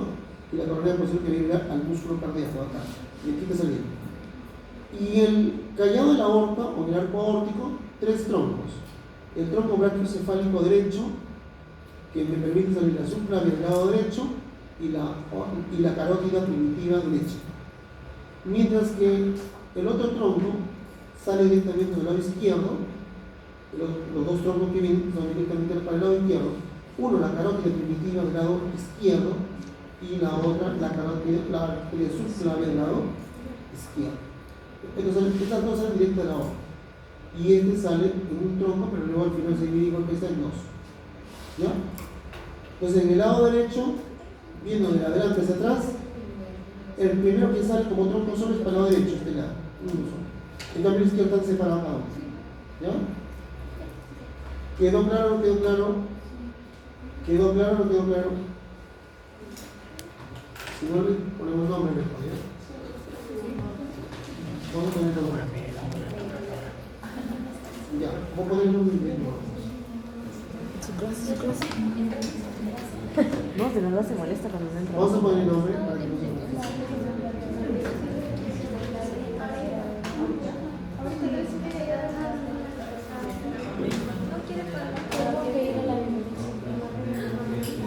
y la coronaria posterior que viene al músculo cardíaco, acá, y aquí está saliendo. Y el callado de la aorta, o el arco aórtico, tres troncos. El tronco brachiocefálico derecho, que me permite salir la subclavia del lado derecho, y la carótida primitiva derecha. Mientras que el otro tronco sale directamente del lado izquierdo, los dos troncos que vienen son directamente para el lado izquierdo. Uno, la carótida primitiva del lado izquierdo, y la otra, la arteria subclavia del lado izquierdo. Entonces, estas dos salen directas de la aorta. Y este sale en un tronco, pero luego al final se divide igual que está en dos. ¿Ya? Entonces, en el lado derecho, viendo de adelante hacia atrás, el primero que sale como tronco solo es para el lado derecho, este lado, uno solo. En cambio, el izquierdo está separado cada uno. ¿Ya? ¿Quedó claro o no quedó claro? ¿Quedó claro o no quedó claro? Si no, le ponemos nombre mejor, ¿ya? Vamos a poner nombre. Voy a poner el nombre de Su clase. No, de verdad se molesta cuando no entra. Vamos a poner el nombre para que no se moleste.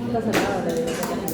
Está cerrado la biblioteca.